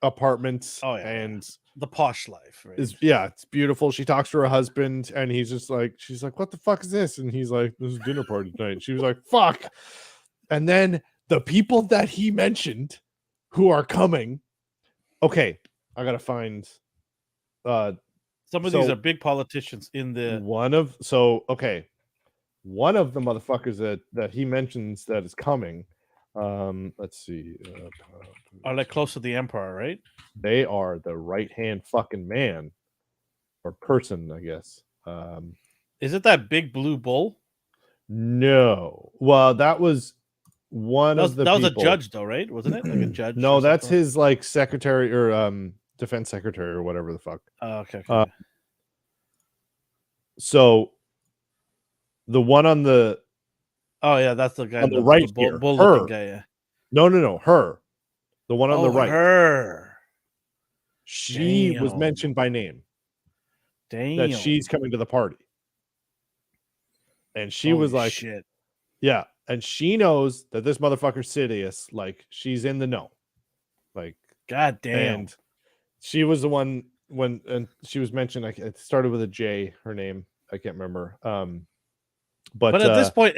apartment Oh, yeah, yeah. and The posh life, right? it's beautiful. She talks to her husband and he's just like, she's like, what the fuck is this? And he's like, this is dinner party tonight. And she was like, fuck. And then the people that he mentioned who are coming. Okay, I gotta find Some of these so are big politicians in the one of the motherfuckers that he mentions that is coming. Let's see. are like close to the emperor, right? They are the right hand fucking man or person, I guess. Is it that big blue bull? No. Well, that was one of the That was a people. judge though, right? Wasn't it? Like a judge or No, that's something? his like secretary or defense secretary or whatever the fuck. Oh, okay, okay. So the one on the Oh yeah, that's the guy, the right here, bull looking her. guy. Yeah. No, her. The one on the right. Her. She was Damn. mentioned by name. Damn. That she's coming to the party. And she Holy was like, shit. yeah. And she knows that this motherfucker Sidious, like, she's in the know. Like, God damn. And she was the one and she was mentioned, like, it started with a J, her name. I can't remember. But at this point,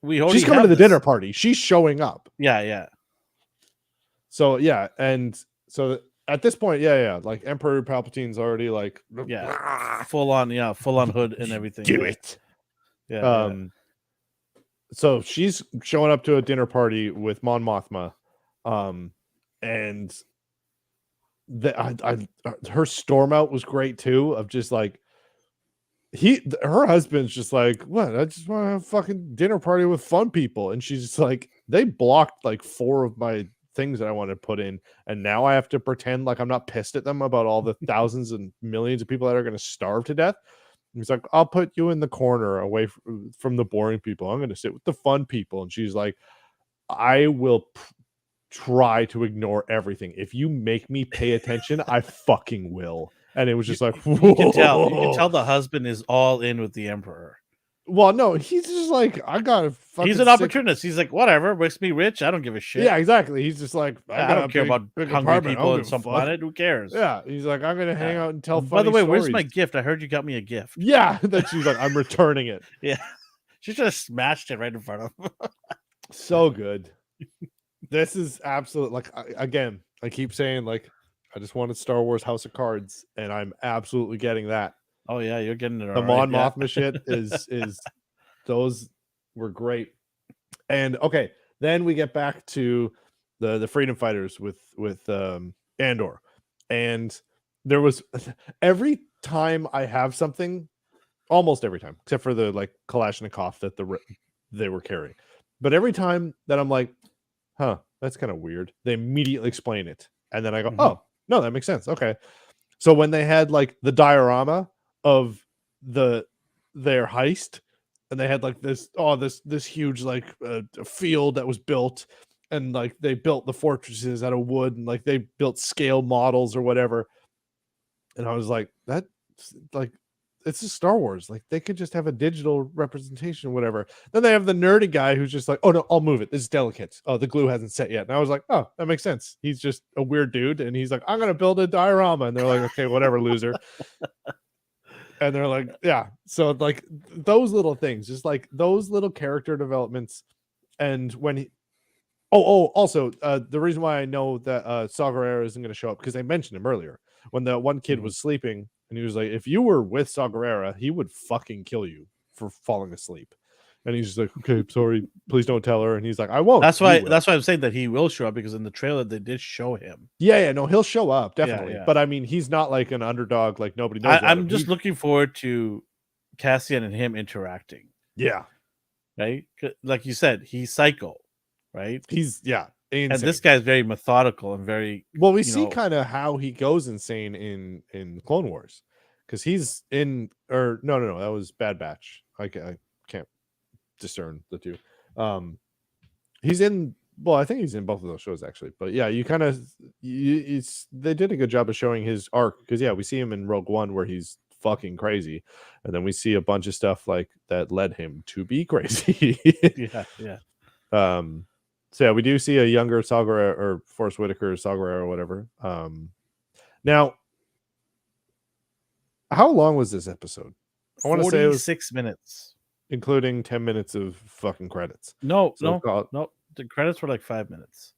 we already she's coming to have the this. dinner party. She's showing up. Yeah, yeah. So yeah, and so at this point, yeah, like Emperor Palpatine's already like, yeah, full on hood and everything. Do it. Yeah. So she's showing up to a dinner party with Mon Mothma, and her storm out was great too. Of just like her husband's just like, what? I just want to have a fucking dinner party with fun people, and she's just like, they blocked like 4 of my things that I want to put in, and now I have to pretend like I'm not pissed at them about all the thousands and millions of people that are going to starve to death. And he's like, I'll put you in the corner away from the boring people. I'm going to sit with the fun people. And she's like, I will try to ignore everything. If you make me pay attention, I fucking will. And it was just like, you can tell the husband is all in with the emperor. Well, no, he's just like, I got fucking. He's an opportunist. He's like, whatever, makes me rich. I don't give a shit. Yeah, exactly. He's just like, I don't care about hungry people on some planet. Who cares? Yeah, he's like, I'm gonna hang out and tell. By the way, stories. Where's my gift? I heard you got me a gift. Yeah, that she's like, I'm returning it. Yeah, she should have smashed it right in front of him. So good. This is absolute. Like, again, I keep saying, like, I just wanted Star Wars House of Cards, and I'm absolutely getting that. Oh yeah, you're getting it. The Mon Mothma shit is those were great. And okay, then we get back to the freedom fighters with Andor, and there was every time I have something, almost every time, except for the like Kalashnikov that they were carrying, but every time that I'm like, huh, that's kind of weird, they immediately explain it, and then I go, oh no, that makes sense. Okay, so when they had like the diorama of their heist, and they had like this huge like field that was built, and like they built the fortresses out of wood, and like they built scale models or whatever, and I was like, that's like, it's just Star Wars, like they could just have a digital representation or whatever. Then they have the nerdy guy who's just like, oh no, I'll move it, this is delicate, oh the glue hasn't set yet, and I was like, oh, that makes sense, he's just a weird dude, and he's like, I'm gonna build a diorama, and they're like, okay, whatever, loser. And they're like, yeah. So like those little things, just like those little character developments. And when he, also the reason why I know that Saw Gerrera isn't going to show up, because they mentioned him earlier when the one kid was sleeping, and he was like, if you were with Saw Gerrera, he would fucking kill you for falling asleep. And he's just like, okay, sorry, please don't tell her. And he's like, I won't. That's why I'm saying that he will show up, because in the trailer they did show him. Yeah, no, he'll show up definitely. Yeah. But I mean, he's not like an underdog, like nobody knows. I'm just looking forward to Cassian and him interacting. Yeah, right. Like you said, he's psycho, right? He's insane. And this guy's very methodical and very well. We see kind of how he goes insane in Clone Wars, because he's in, or no, that was Bad Batch. I can't discern the two. He's in, well, I think he's in both of those shows actually, but yeah, you kind of they did a good job of showing his arc, because yeah, we see him in Rogue One where he's fucking crazy, and then we see a bunch of stuff like that led him to be crazy. yeah So yeah, we do see a younger Saw Gerrera, or Forrest Whitaker Saw Gerrera or whatever. Now, how long was this episode? I want to say it was 46 minutes. including 10 minutes of fucking credits. No, So no. The credits were like 5 minutes.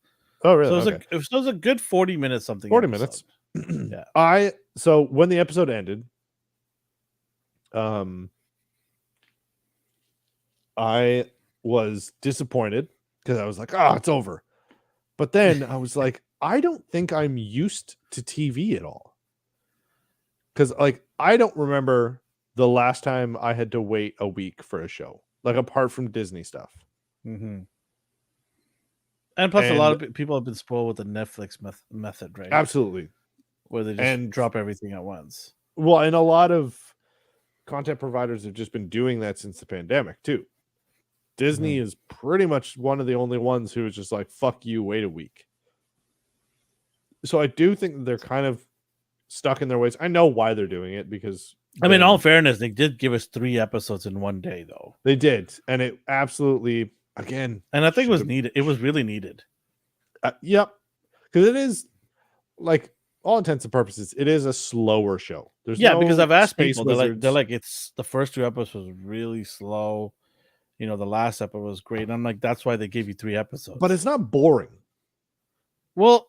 Oh, really? So it was, Okay. it was a good 40 minutes something 40 episode. minutes. Yeah. So when the episode ended, I was disappointed because I was like, oh, it's over. But then I was like, I don't think I'm used to TV at all. Because, like, I don't remember the last time I had to wait a week for a show, like, apart from Disney stuff. Mm-hmm. And plus, a lot of people have been spoiled with the Netflix method, right? Absolutely. Where they just drop everything at once. Well, and a lot of content providers have just been doing that since the pandemic, too. Disney is pretty much one of the only ones who is just like, fuck you, wait a week. So I do think they're kind of stuck in their ways. I know why they're doing it, because I mean, in all fairness, they did give us 3 episodes in one day, though. They did, and it absolutely, again, and I think it was needed. It was really needed. Yep, because it is, like, all intents and purposes, it is a slower show. There's because I've asked Space people, Wizards. they're like, it's the first 2 episodes was really slow. You know, the last episode was great. And I'm like, that's why they gave you 3 episodes. But it's not boring. Well,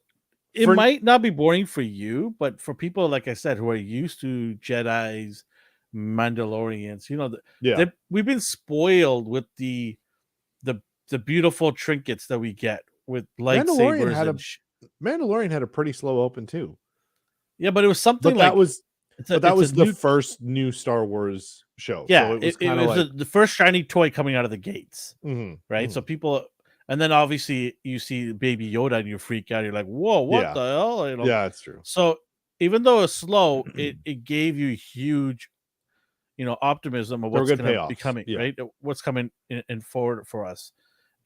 it might not be boring for you, but for people, like I said, who are used to Jedis, Mandalorians, you know, we've been spoiled with the beautiful trinkets that we get with lightsabers. Mandalorian had a pretty slow open too. Yeah, but it was something that was the new, first new Star Wars show. Yeah, so it was kind of like the first shiny toy coming out of the gates, right? So people, and then obviously you see Baby Yoda and you freak out. You're like, "Whoa, what the hell?" You know? Yeah, it's true. So even though it's slow, it gave you huge, you know, optimism of what's going to be coming, right? What's coming in forward for us.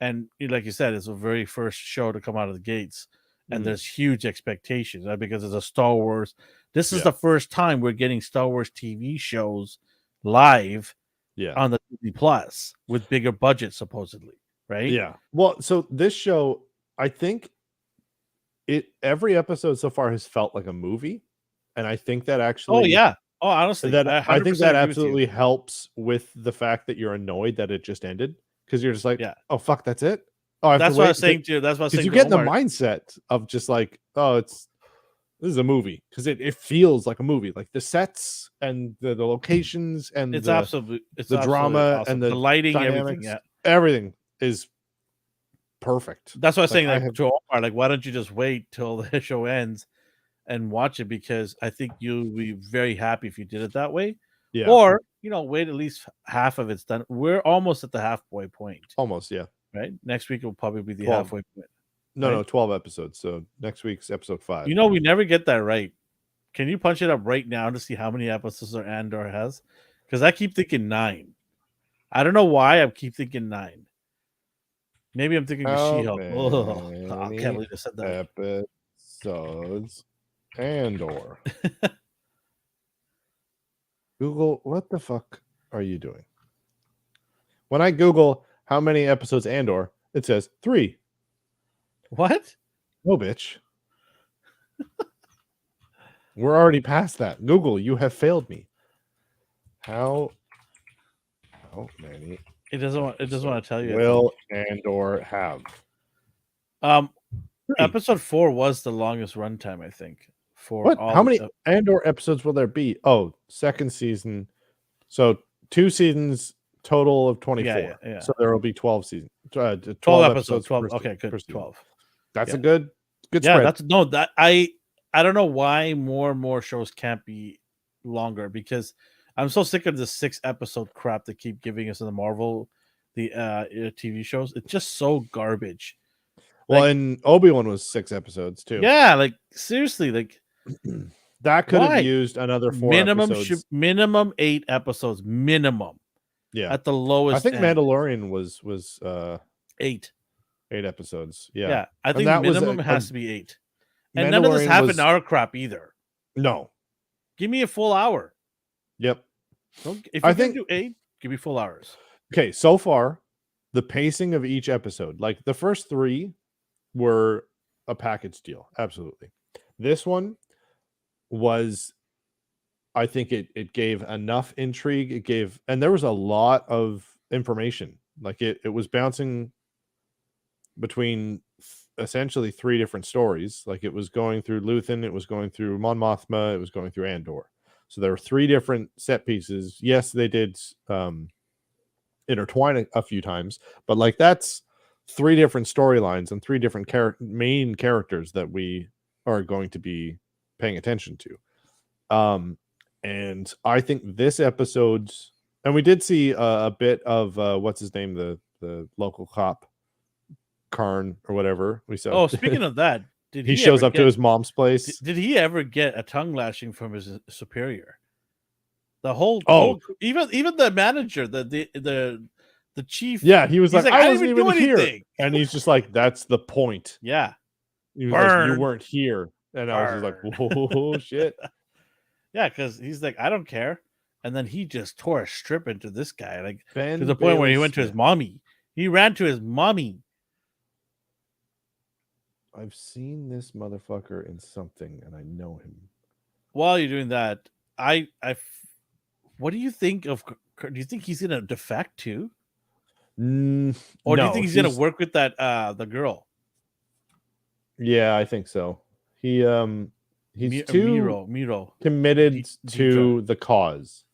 And like you said, it's the very first show to come out of the gates, and there's huge expectations, right? Because it's a Star Wars. This is the first time we're getting Star Wars TV shows live on the Disney Plus with bigger budgets, supposedly, right? Yeah. Well, so this show, I think every episode so far has felt like a movie, and I think that actually. Oh yeah. Oh, honestly, I think that absolutely helps with the fact that you're annoyed that it just ended, because you're just like, oh fuck, that's it. Oh, that's what I was saying too. That's what I was saying. You get the mindset of just like, oh, this is a movie, because it feels like a movie, like the sets and the locations and it's the drama awesome. and the lighting, dynamics, everything is perfect. That's what I was saying. Like, to Omar, like, why don't you just wait till the show ends and watch it? Because I think you'll be very happy if you did it that way. Yeah. Or, you know, wait at least half of it's done. We're almost at the halfway point. Almost, yeah. Right? Next week will probably be the halfway point. No, 12 episodes. So next week's episode 5. You know, we never get that right. Can you punch it up right now to see how many episodes Andor has? Because I keep thinking 9. I don't know why I keep thinking 9. Maybe I'm thinking She-Hulk. I can't believe I said that. Episodes Andor. Google, what the fuck are you doing? When I Google how many episodes Andor, it says 3. What? No, bitch. We're already past that. Google, you have failed me. How many? It doesn't want to tell you. Will Andor have? Episode 4 was the longest runtime, I think. What? How many Andor episodes will there be? Oh, second season. So 2 seasons, total of 24. Yeah. So there will be 12 seasons. 12 episodes. 12. Okay, good. 12. That's a good spread. I don't know why more and more shows can't be longer, because I'm so sick of the 6-episode crap they keep giving us in the Marvel, the TV shows. It's just so garbage. Well, and Obi-Wan was 6 episodes too. Yeah, like seriously, like that could have used another 4 episodes. Minimum 8 episodes, minimum. Yeah, at the lowest. I think end. Mandalorian was 8 episodes. Yeah, I think minimum has to be 8. And none of this half an hour crap either. No, give me a full hour. Yep. If you do 8, give me full hours. Okay, so far, the pacing of each episode, like the first 3 were a package deal, absolutely. This one was, I think it gave enough intrigue. It gave, and there was a lot of information. Like it was bouncing between essentially 3 different stories. Like it was going through Luthen, it was going through Mon Mothma, it was going through Andor. So there were 3 different set pieces. Yes, they did intertwine a few times, but like that's 3 different storylines and 3 different main characters that we are going to be paying attention to. And I think this episode's, and we did see a bit of what's his name, the local cop, Karn or whatever. We saw. Oh, speaking of that, did he he shows ever up to get his mom's place. did he ever get a tongue lashing from his superior? The whole Oh, even the manager, the chief. yeah, he was He's like, like, I I didn't wasn't even do even here. anything. And he's just like, that's the point. Yeah, He was like, you burn, weren't here. And I was just like, burn. whoa, shit. Yeah, because he's like, I don't care. And then he just tore a strip into this guy, like Ben to the point where he Bailey went to his Smith. mommy. He ran to his mommy. I've seen this motherfucker in something, and I know him. While you're doing that, what do you think of? Do you think he's gonna defect too, or do you No, think he's gonna work with that the girl? Yeah, I think so. He's too Miro committed to the cause.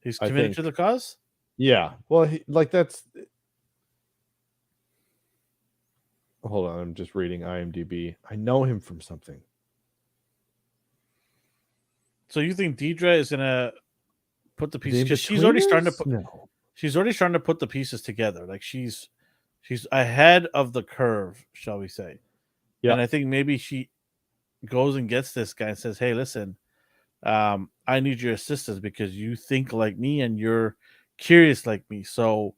He's committed to the cause. Yeah, well, that's. Hold on, I'm just reading IMDb. I know him from something. So you think Deidre is gonna put the pieces, because she's already starting to put. No. She's already starting to put the pieces together. Like she's ahead of the curve, shall we say? Yeah. And I think maybe she goes and gets this guy and says, "Hey, listen, I need your assistance because you think like me and you're curious like me. So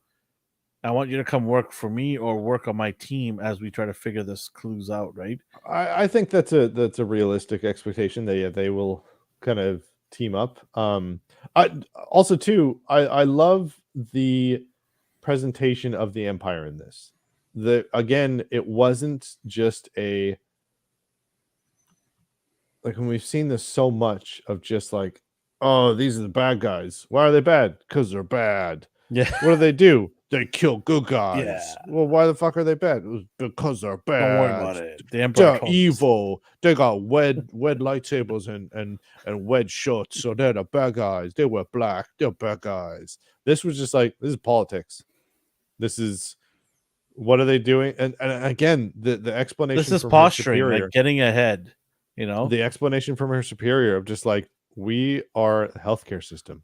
I want you to come work for me or work on my team as we try to figure this clues out." Right? I think that's a realistic expectation that they will kind of team up. I also too, I love the presentation of the Empire in this. Again, it wasn't just a, like, when we've seen this so much of just like, oh, these are the bad guys. Why are they bad? Because they're bad. Yeah. What do? They kill good guys. Yeah. Well, why the fuck are they bad? It was because they're bad. Don't worry about it. The Emperor they're evil. They got wed lightsabers and wed shorts, so they're the bad guys. They wear black. They're bad guys. This was just like, this is politics. This is, what are they doing? And again, the explanation. This is from posturing, like getting ahead. You know, the explanation from her superior of just like, we are a healthcare system.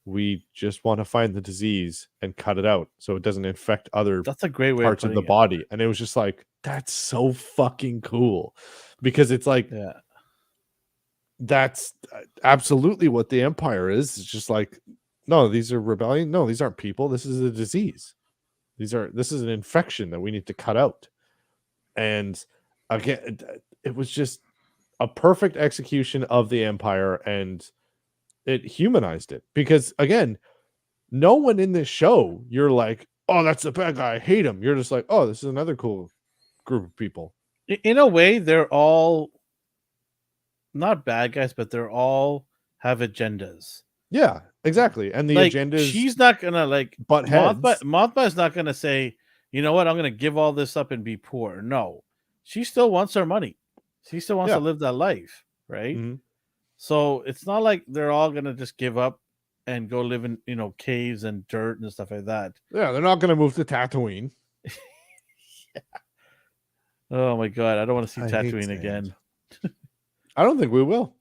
We just want to find the disease and cut it out so it doesn't infect other that's a great way parts of the body. And it was just like, that's so fucking cool, because it's like, yeah, that's absolutely what the Empire is. It's just like, no, these are rebellion. No, these aren't people. This is a disease. This is an infection that we need to cut out. And again, it was just a perfect execution of the Empire, and it humanized it, because again, no one in this show, you're like, oh, that's the bad guy, I hate him. You're just like, oh, this is another cool group of people. In a way, they're all not bad guys, but they're all have agendas. Yeah, exactly. And the agendas, she's not gonna like butt heads. Mothma is not gonna say, you know what, I'm gonna give all this up and be poor. No, she still wants her money. She still wants to live that life, right? Mm-hmm. So it's not like they're all gonna just give up and go live in, caves and dirt and stuff like that. Yeah, they're not gonna move to Tatooine. Yeah. Oh my god, I don't want to see Tatooine again. I don't think we will.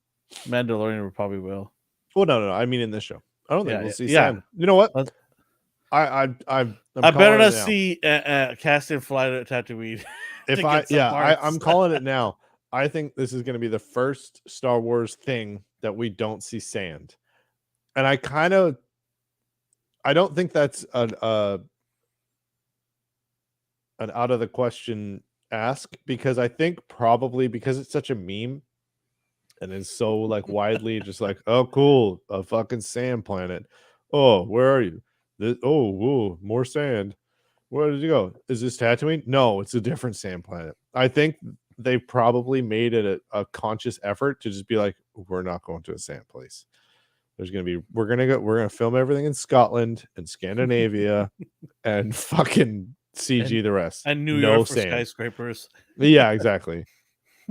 Mandalorian probably will. Well, no. I mean, in this show, I don't think we'll see Sam. Sam. You know what? I better not see Cassian fly to Tatooine. I'm calling it now. I think this is going to be the first Star Wars thing that we don't see sand, and I don't think that's an out of the question ask, because I think probably because it's such a meme and it's so like widely just like, oh cool, a fucking sand planet. Oh, where are you? Whoa, more sand. Where did you go? Is this Tatooine? No, it's a different sand planet. I think they probably made it a conscious effort to just be like, we're not going to a sand place. There's gonna be we're gonna film everything in Scotland and Scandinavia and fucking and CG the rest. and New No York for sand. skyscrapers. Yeah, exactly.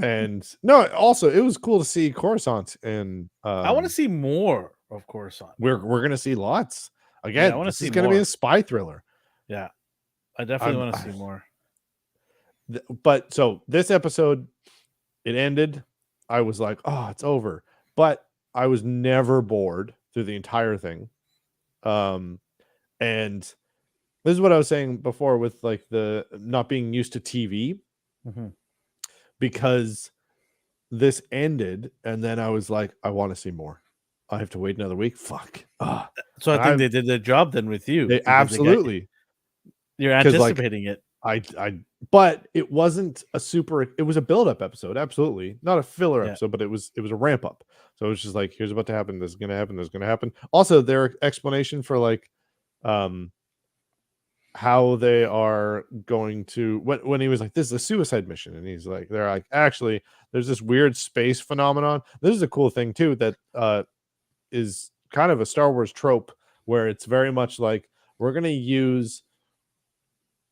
And no, also it was cool to see Coruscant, and I want to see more of Coruscant. we're gonna see lots. Yeah, I Again, want to this see is gonna be more. a spy thriller. Yeah, I definitely I'm want to see more. but so this episode, it ended. I was like, oh, it's over. But I was never bored through the entire thing. And this is what I was saying before with like the not being used to TV, Mm-hmm. because this ended and then I was like, I want to see more. I have to wait another week. Fuck. So I And think they did their job then with you they because absolutely, you're because like anticipating it. I but it wasn't a super, it was a build-up episode, absolutely. Not a filler Yeah. episode, but it was a ramp up. So it was just like, here's about to happen, this is gonna happen, this is gonna happen. Also, their explanation for like um how they are going to, when he was like, this is a suicide mission, and he's like, they're like, actually, there's this weird space phenomenon. This is a cool thing too that is kind of a Star Wars trope, where it's very much like, we're gonna use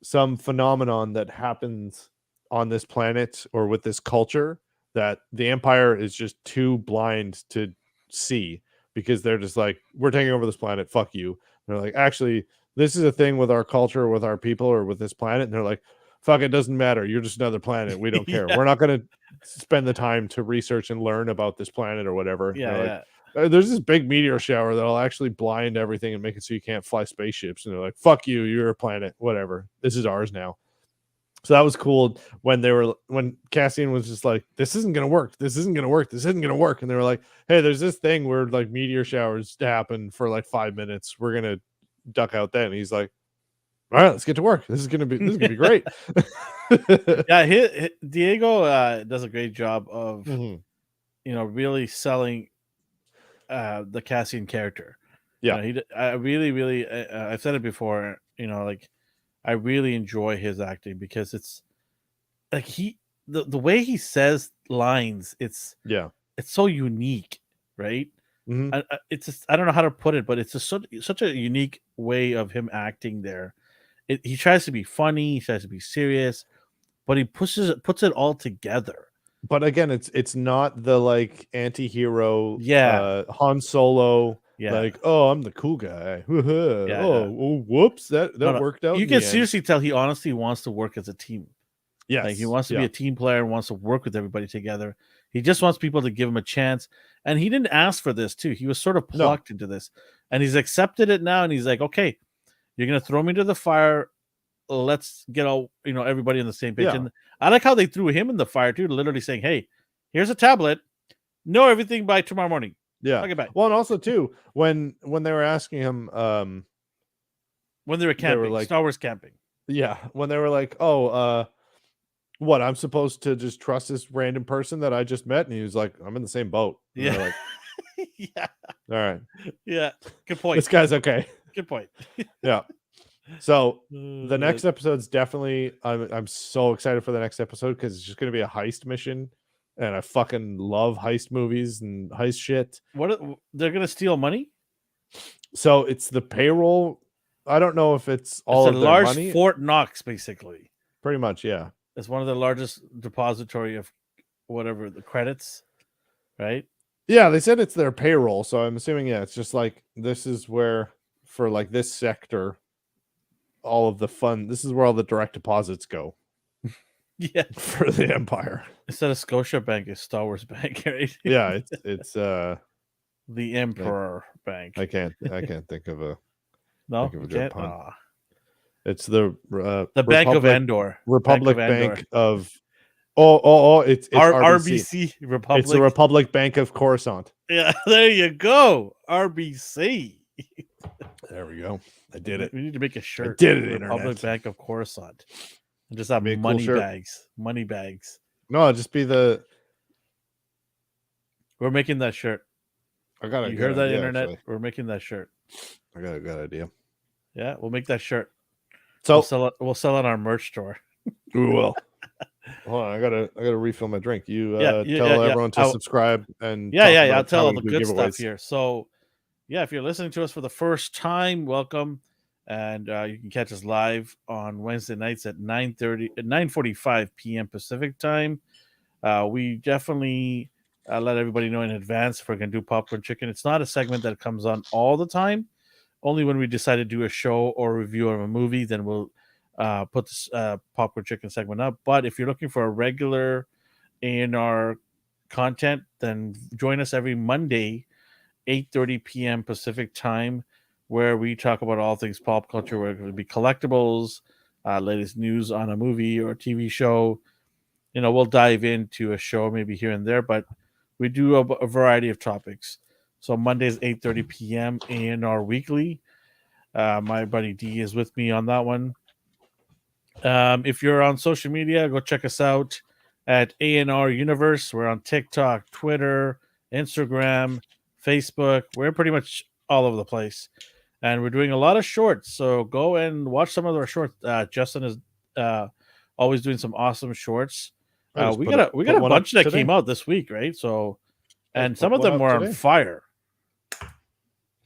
some phenomenon that happens on this planet or with this culture that the Empire is just too blind to see, because they're just like, we're taking over this planet, fuck you. And they're like, actually, this is a thing with our culture, with our people, or with this planet. And they're like, fuck, it doesn't matter, you're just another planet, we don't care. Yeah. We're not going to spend the time to research and learn about this planet or whatever. Yeah, They're like, yeah. there's this big meteor shower that'll actually blind everything and make it so you can't fly spaceships. And they're like, fuck you, you're a planet, whatever. This is ours now. So that was cool when Cassian was just like, this isn't gonna work. This isn't gonna work. This isn't gonna work. And they were like, hey, there's this thing where like meteor showers happen for like 5 minutes. We're gonna duck out then. And he's like, all right, let's get to work. This is gonna be great. Yeah, Diego does a great job of Mhm. really selling the Cassian character. Yeah. I really I've said it before. Like I really enjoy his acting because it's like the way he says lines. Yeah. It's so unique, right? Mhm. It's just, I don't know how to put it, but it's just such a unique way of him acting there. He tries to be funny, he tries to be serious, but he puts it all together. But again, it's not the like anti-hero Yeah, Han Solo, yeah, like, oh, I'm the cool guy. yeah, yeah. Oh, whoops, that No, no. worked out You in can the end. seriously tell he honestly wants to work as a team. Like he Yes. wants to be Yeah. a team player and wants to work with everybody together. He just wants people to give him a chance. And he didn't ask for this too. He was sort of No. plucked into this. And he's accepted it now. And he's like, okay, you're gonna throw me to the fire. Let's get all everybody on the same page. Yeah. And I like how they threw him in the fire too, literally saying, hey, here's a tablet. Know everything by tomorrow morning. Yeah. I'll get back. Well, and also too, when they were asking him, When they were camping, like, Star Wars camping. yeah, when they were like, oh, what, I'm supposed to just trust this random person that I just met? And he was like, I'm in the same boat. And they're Yeah. like, Yeah. all right, Yeah. Good point. this guy's okay. Good point. Yeah. So the next episode's definitely, I'm so excited for the next episode, because it's just going to be a heist mission, and I fucking love heist movies and heist shit. They're gonna steal money? So it's the payroll. I don't know if it's all It's a of their large money. Fort Knox, basically. Pretty much, yeah. It's one of the largest depository of whatever the credits, right? Yeah, they said it's their payroll, so I'm assuming, yeah, it's just like, this is where, for like this sector, all of the fun, this is where all the direct deposits go Yeah. for the Empire. Instead of Scotia Bank, is Star Wars Bank, right? Yeah, it's The Emperor Bank. I can't think of a No, think of a you good can't. pun. Aw. It's the Bank of Andor. Republic Bank of Bank of it's RBC. RBC Republic. It's the Republic Bank of Coruscant. Yeah, there you go. RBC. There we go. I did it. We need to make a shirt. did it, Republic Internet. Bank of Coruscant. And just have Be a cool money shirt. bags. Money bags. No, it'll just be the. We're making that shirt. I got a You good heard that, idea, Internet? actually. We're making that shirt. I got a good idea. Yeah, we'll make that shirt. So We'll sell it on our merch store. we will. Hold on, I gotta refill my drink. You tell Yeah. everyone to subscribe and Yeah, talk yeah, yeah. I'll about tell how all we the do good stuff giveaways. here. So, yeah, if you're listening to us for the first time, welcome, and you can catch us live on Wednesday nights at 9:45 p.m. Pacific time. We definitely let everybody know in advance if we're going to do popcorn chicken. It's not a segment that comes on all the time. Only when we decide to do a show or review of a movie, then we'll put this popcorn chicken segment up. But if you're looking for a regular A&R content, then join us every Monday, 8:30 p.m. Pacific time, where we talk about all things pop culture, where it could be collectibles, latest news on a movie or a TV show. We'll dive into a show maybe here and there, but we do a variety of topics. So Mondays, 8:30 p.m. A&R Weekly. My buddy D is with me on that one. If you're on social media, go check us out at A&R Universe. We're on TikTok, Twitter, Instagram, Facebook. We're pretty much all over the place. And we're doing a lot of shorts. So go and watch some of our shorts. Justin is always doing some awesome shorts. I just We put got a one up bunch that today. came out this week, right? So, I and just some put of one them up were on today. fire.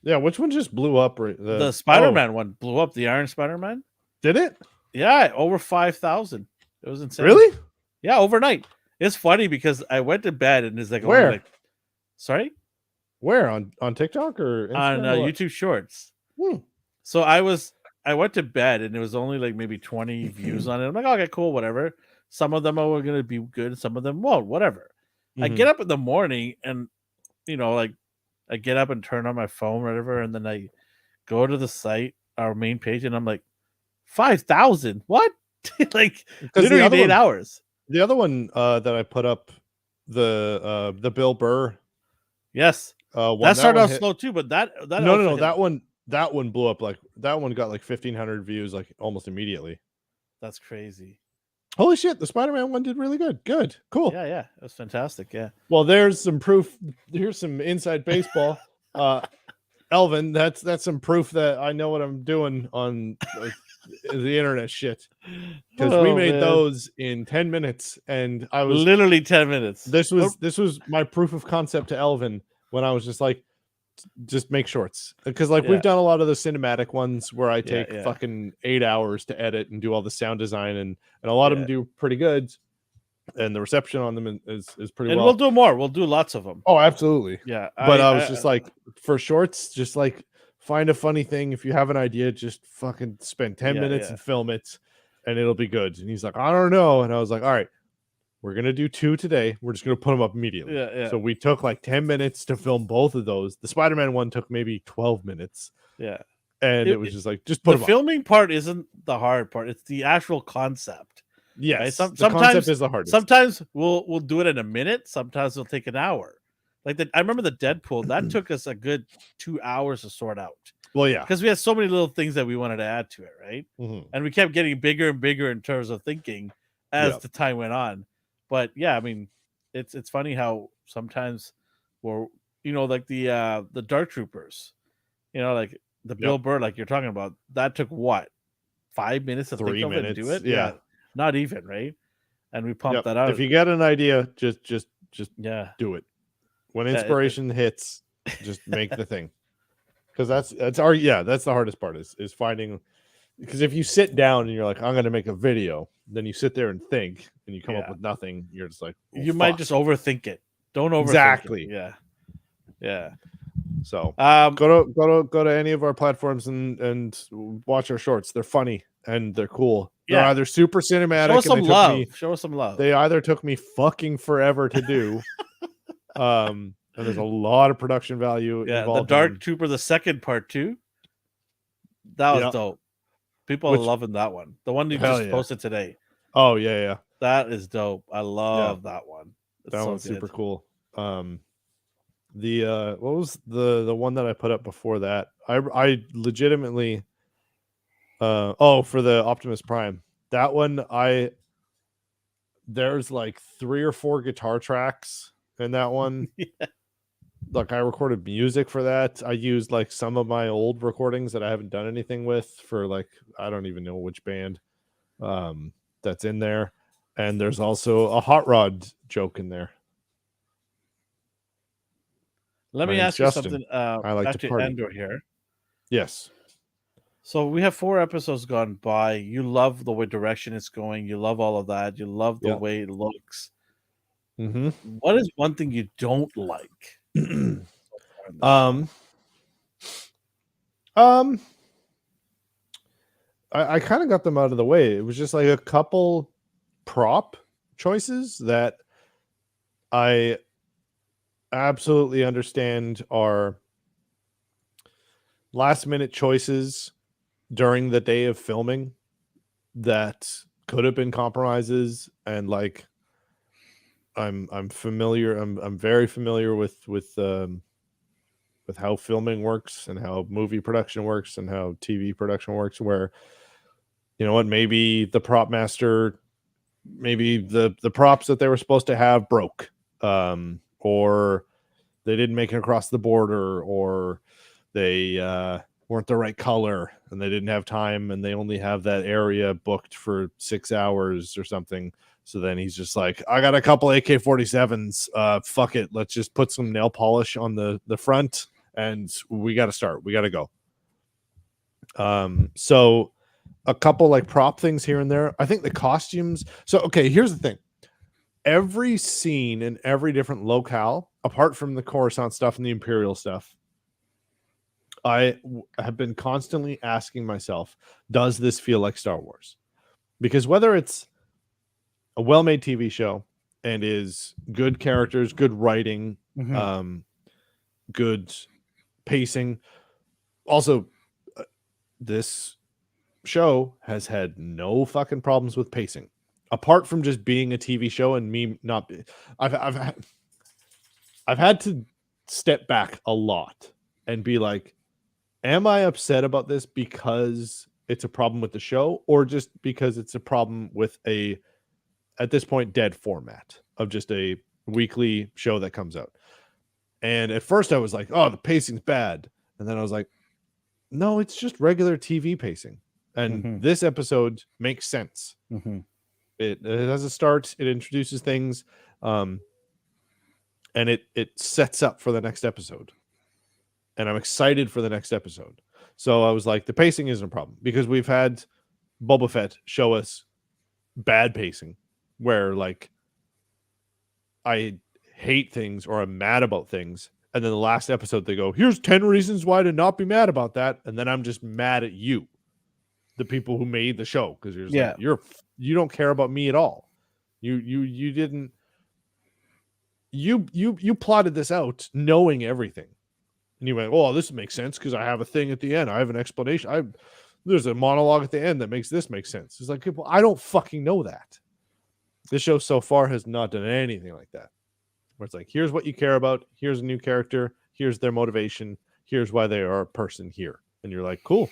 Yeah, which one just blew up? The Spider-Man one blew up. The Iron Spider-Man. Did it? Yeah, over 5,000. It was insane. Really? Yeah, overnight. It's funny because I went to bed and it's like Where? only like, sorry, Where on TikTok or Instagram on or what? YouTube Shorts. Hmm. So I went to bed and it was only like maybe 20 views on it. I'm like, okay, cool, whatever. Some of them are going to be good, some of them won't, whatever. I get up in the morning and like I get up and turn on my phone, whatever, and then I go to the site, our main page, and I'm like, 5,000? What? Like literally in 8 hours. The other one that I put up, the Bill Burr. Yes. One, That started one out hit. slow too, but that No, that one blew up. Like that one got like 1,500 views like almost immediately. That's crazy. Holy shit, the Spider-Man one did really good. Good. Cool. Yeah, it was fantastic. Yeah. Well, there's some proof. Here's some inside baseball. Elvin, that's some proof that I know what I'm doing on the internet shit. Because we made those in 10 minutes, and I was literally 10 minutes. This was my proof of concept to Elvin when I was just like, just make shorts. Because like we've done a lot of the cinematic ones where I take fucking 8 hours to edit and do all the sound design, and a lot of them do pretty good. And the reception on them is pretty and well. We'll do more. We'll do lots of them. Oh, absolutely. Yeah. But I was just like, for shorts, just like find a funny thing. If you have an idea, just fucking spend 10 minutes and film it, and it'll be good. And he's like, I don't know. And I was like, all right, we're going to do 2 today. We're just going to put them up immediately. Yeah. So we took like 10 minutes to film both of those. The Spider-Man one took maybe 12 minutes. Yeah. And it was just like, just put them up. The filming part isn't the hard part. It's the actual concept. Yes, right? The concept is the hardest. Sometimes we'll do it in a minute. Sometimes it'll take an hour. Like I remember the Deadpool that took us a good 2 hours to sort out. Well, yeah, because we had so many little things that we wanted to add to it, right? And we kept getting bigger and bigger in terms of thinking as the time went on. But yeah, I mean, it's funny how sometimes we're like the Dark Troopers, like the Bill Burr, like you're talking about, that took what 5 minutes to 3 think of minutes. it and do it. Yeah. Not even, right? And we pumped that out. If you get an idea, just do it. When inspiration hits, just make the thing. Because that's the hardest part is finding. Because if you sit down and you're like, I'm going to make a video, then you sit there and think, and you come up with nothing. You're just like, you might just overthink it. Don't overthink exactly. it. Yeah. So go to any of our platforms and watch our shorts. They're funny and they're cool. They're either super cinematic. Show us some love. They either took me fucking forever to do. And there's a lot of production value involved. The Dark Trooper, the second part too. That was dope. People are loving that one. The one you just posted today. Oh yeah. That is dope. I love that one. That one's super cool. The what was the one that I put up before that? I legitimately for the Optimus Prime. That one there's like 3 or 4 guitar tracks in that one like I recorded music for that. I used like some of my old recordings that I haven't done anything with for like I don't even know which band that's in there. And there's also a hot rod joke in there. Let My me name's ask you Justin. something. I like Back to to party. Andor here. Yes. So we have 4 episodes gone by. You love the way direction it's going. You love all of that. You love the Yeah. way it looks. Mm-hmm. What is one thing you don't like so far in the show? um um I kind of got them out of the way. It was just like a couple prop choices that I absolutely understand are last minute choices during the day of filming that could have been compromises. And like I'm familiar, I'm very familiar with how filming works and how movie production works and how TV production works, where you know what, maybe the prop master, maybe the props that they were supposed to have broke, or they didn't make it across the border, or they weren't the right color and they didn't have time and they only have that area booked for 6 hours or something. So then he's just like, I got a couple AK-47s, fuck it, let's just put some nail polish on the front and we got to start, we got to go. So a couple like prop things here and there. I think the costumes. So, okay, here's the thing. Every scene in every different locale, apart from the Coruscant stuff and the Imperial stuff, have been constantly asking myself, does this feel like Star Wars? Because whether it's a well-made TV show and is good characters, good writing, good pacing. Also, this show has had no fucking problems with pacing, apart from just being a TV show and me not. I've had to step back a lot and be like, am I upset about this because it's a problem with the show, or just because it's a problem with a, at this point, dead format of just a weekly show that comes out? And at first I was like, oh, the pacing's bad. And then I was like, no, it's just regular TV pacing. And this episode makes sense. It has a start, it introduces things, and it sets up for the next episode. And I'm excited for the next episode. So I was like, the pacing isn't a problem, because we've had Boba Fett show us bad pacing where like I hate things or I'm mad about things. And then the last episode they go, here's 10 reasons why to not be mad about that. And then I'm just mad at you, the people who made the show, because you're just like, you don't care about me at all. You didn't, you plotted this out knowing everything. And you went, oh, this makes sense because I have a thing at the end. I have an explanation. There's a monologue at the end that makes this make sense. It's like, well, I don't fucking know that. This show so far has not done anything like that. Where it's like, here's what you care about. Here's a new character. Here's their motivation. Here's why they are a person here. And you're like, cool.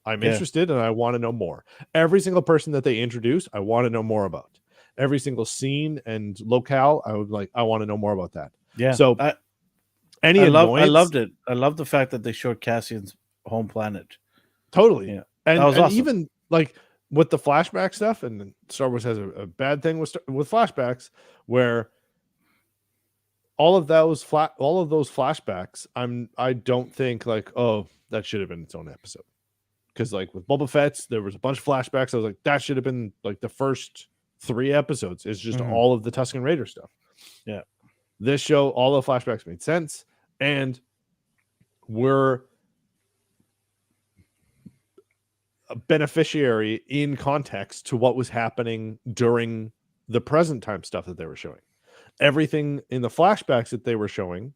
I'm interested and I want to know more. Every single person that they introduce, I want to know more about. Every single scene and locale, I want to know more about that. Yeah. So I loved it. I love the fact that they showed Cassian's home planet. Totally. Yeah. And, that was awesome. Even like with the flashback stuff, and Star Wars has a bad thing with flashbacks, where all of those flashbacks, I don't think like, oh, that should have been its own episode. Because like with Boba Fett, there was a bunch of flashbacks. I was like, that should have been like the first 3 episodes. It's just all of the Tusken Raider stuff. Yeah. This show, all the flashbacks made sense, and were a beneficiary in context to what was happening during the present time stuff that they were showing. Everything in the flashbacks that they were showing,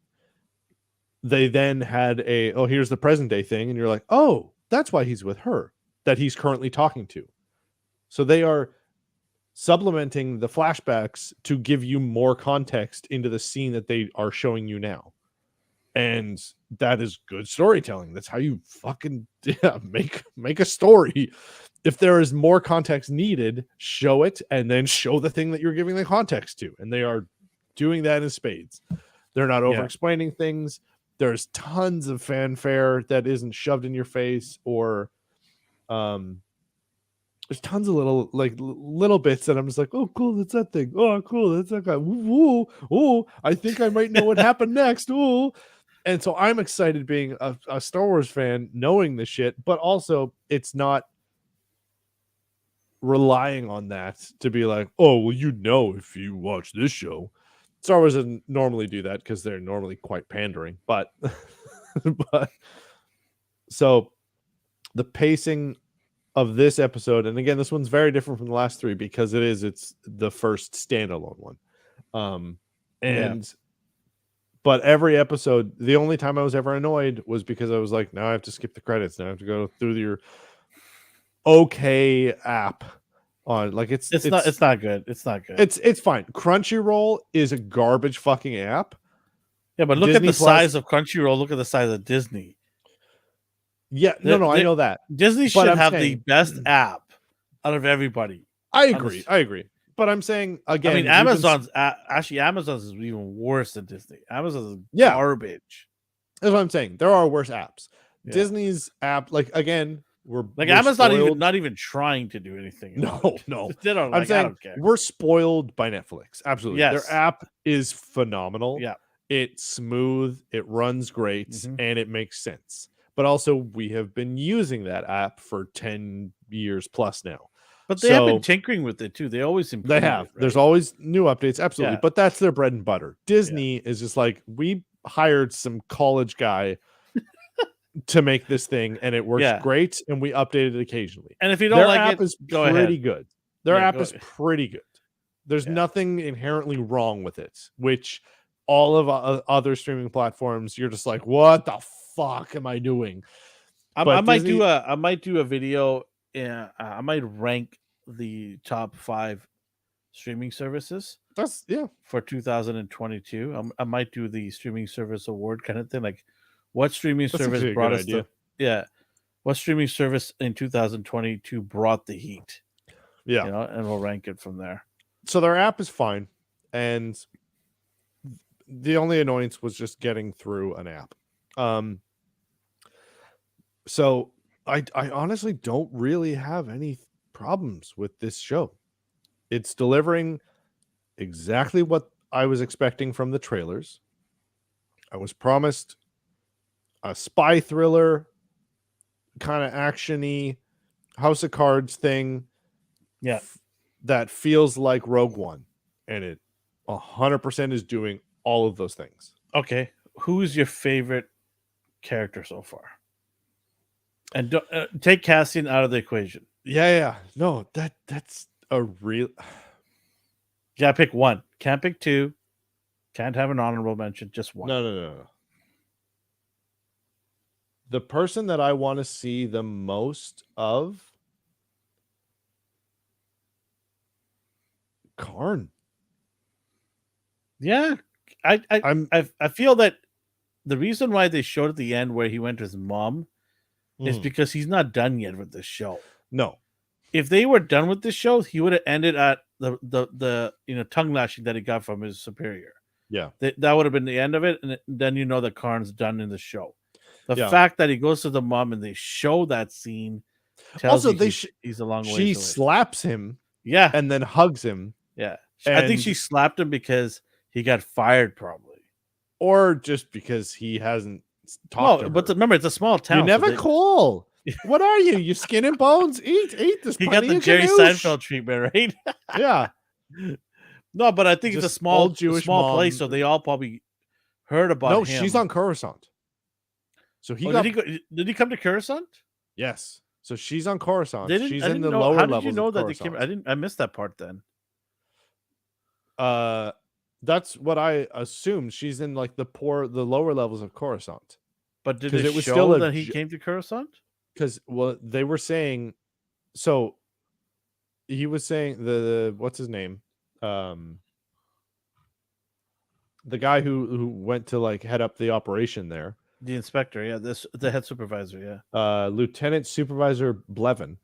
they then had here's the present day thing, and you're like, oh, that's why he's with her, that he's currently talking to. So they are supplementing the flashbacks to give you more context into the scene that they are showing you now. And that is good storytelling. That's how you fucking make a story. If there is more context needed, show it, and then show the thing that you're giving the context to. And they are doing that in spades. They're not over Yeah. explaining things. There's tons of fanfare that isn't shoved in your face, or there's tons of little bits that I'm just like, oh, cool, that's that thing. Oh, cool, that's that guy. Ooh, ooh, I think I might know what happened next. Ooh. And so I'm excited being a Star Wars fan, knowing this shit, but also it's not relying on that to be like, oh, well, if you watch this show. Star Wars doesn't normally do that because they're normally quite pandering, but but so the pacing of this episode, and again, this one's very different from the last three because it's the first standalone one. And but every episode, the only time I was ever annoyed was because I was like, now I have to skip the credits. Now I have to go through your okay app on like It's not good. It's not good. It's fine. Crunchyroll is a garbage fucking app. Yeah, but look Disney at the Plus, size of Crunchyroll. Look at the size of Disney. Yeah, no, I know that. Disney should I'm have saying, the best app out of everybody. I agree. But I'm saying again, I mean, Amazon's is even worse than Disney. Amazon's is garbage. That's what I'm saying. There are worse apps. Yeah. Disney's app, like again, we're Amazon not even trying to do anything. No. I'm saying, I don't care. We're spoiled by Netflix. Absolutely. Yes. Their app is phenomenal. Yeah. It's smooth, it runs great, and it makes sense. But also, we have been using that app for 10 years plus now. But they have been tinkering with it too. They always improve. They have. Right? There's always new updates. Absolutely. Yeah. But that's their bread and butter. Disney is just like, we hired some college guy to make this thing, and it works great, and we update it occasionally. And if you don't their like app it, is pretty good. Their app is pretty good. There's Yeah. nothing inherently wrong with it, which all of other streaming platforms, you're just like, what the fuck am I doing? I might do a video. I might rank the top 5 streaming services. That's for 2022. I might do the streaming service award kind of thing. Like, what streaming service brought us what streaming service in 2022 brought the heat? Yeah, you know, and we'll rank it from there. So their app is fine, and the only annoyance was just getting through an app. So I honestly don't really have any problems with this show. It's delivering exactly what I was expecting from the trailers. I was promised a spy thriller, kind of action-y, House of Cards thing. Yeah. That feels like Rogue One, and it 100% is doing all of those things. Okay. Who's your favorite character so far? And don't, take Cassian out of the equation. Yeah. No, that's a real... Yeah, pick one. Can't pick two. Can't have an honorable mention. Just one. No. The person that I want to see the most of... Karn. Yeah. I feel that the reason why they showed at the end where he went to his mom is because he's not done yet with this show. No. If they were done with this show, he would have ended at the tongue lashing that he got from his superior. Yeah. That would have been the end of it, and then that Karn's done in the show. The fact that he goes to the mom and they show that scene tells also he's a long way away. She slaps him, and then hugs him. Yeah, I think she slapped him because he got fired, probably, or just because he hasn't talked to her. But remember, it's a small town. You never call. What are you? You skin and bones? Eat this. He got the Jerry Seinfeld treatment, right? Yeah. No, but I think it's a small Jewish place, so they all probably heard about him. No, she's on Coruscant. So did he come to Coruscant? Yes. So she's on Coruscant. She's in the lower levels. How did you know that they came? I missed that part then. That's what I assumed. She's in like the lower levels of Coruscant. But did it was show that he came to Coruscant? Because they were saying, so he was saying the what's his name, the guy who went to like head up the operation there, the inspector, the head supervisor, Lieutenant Supervisor Blevin.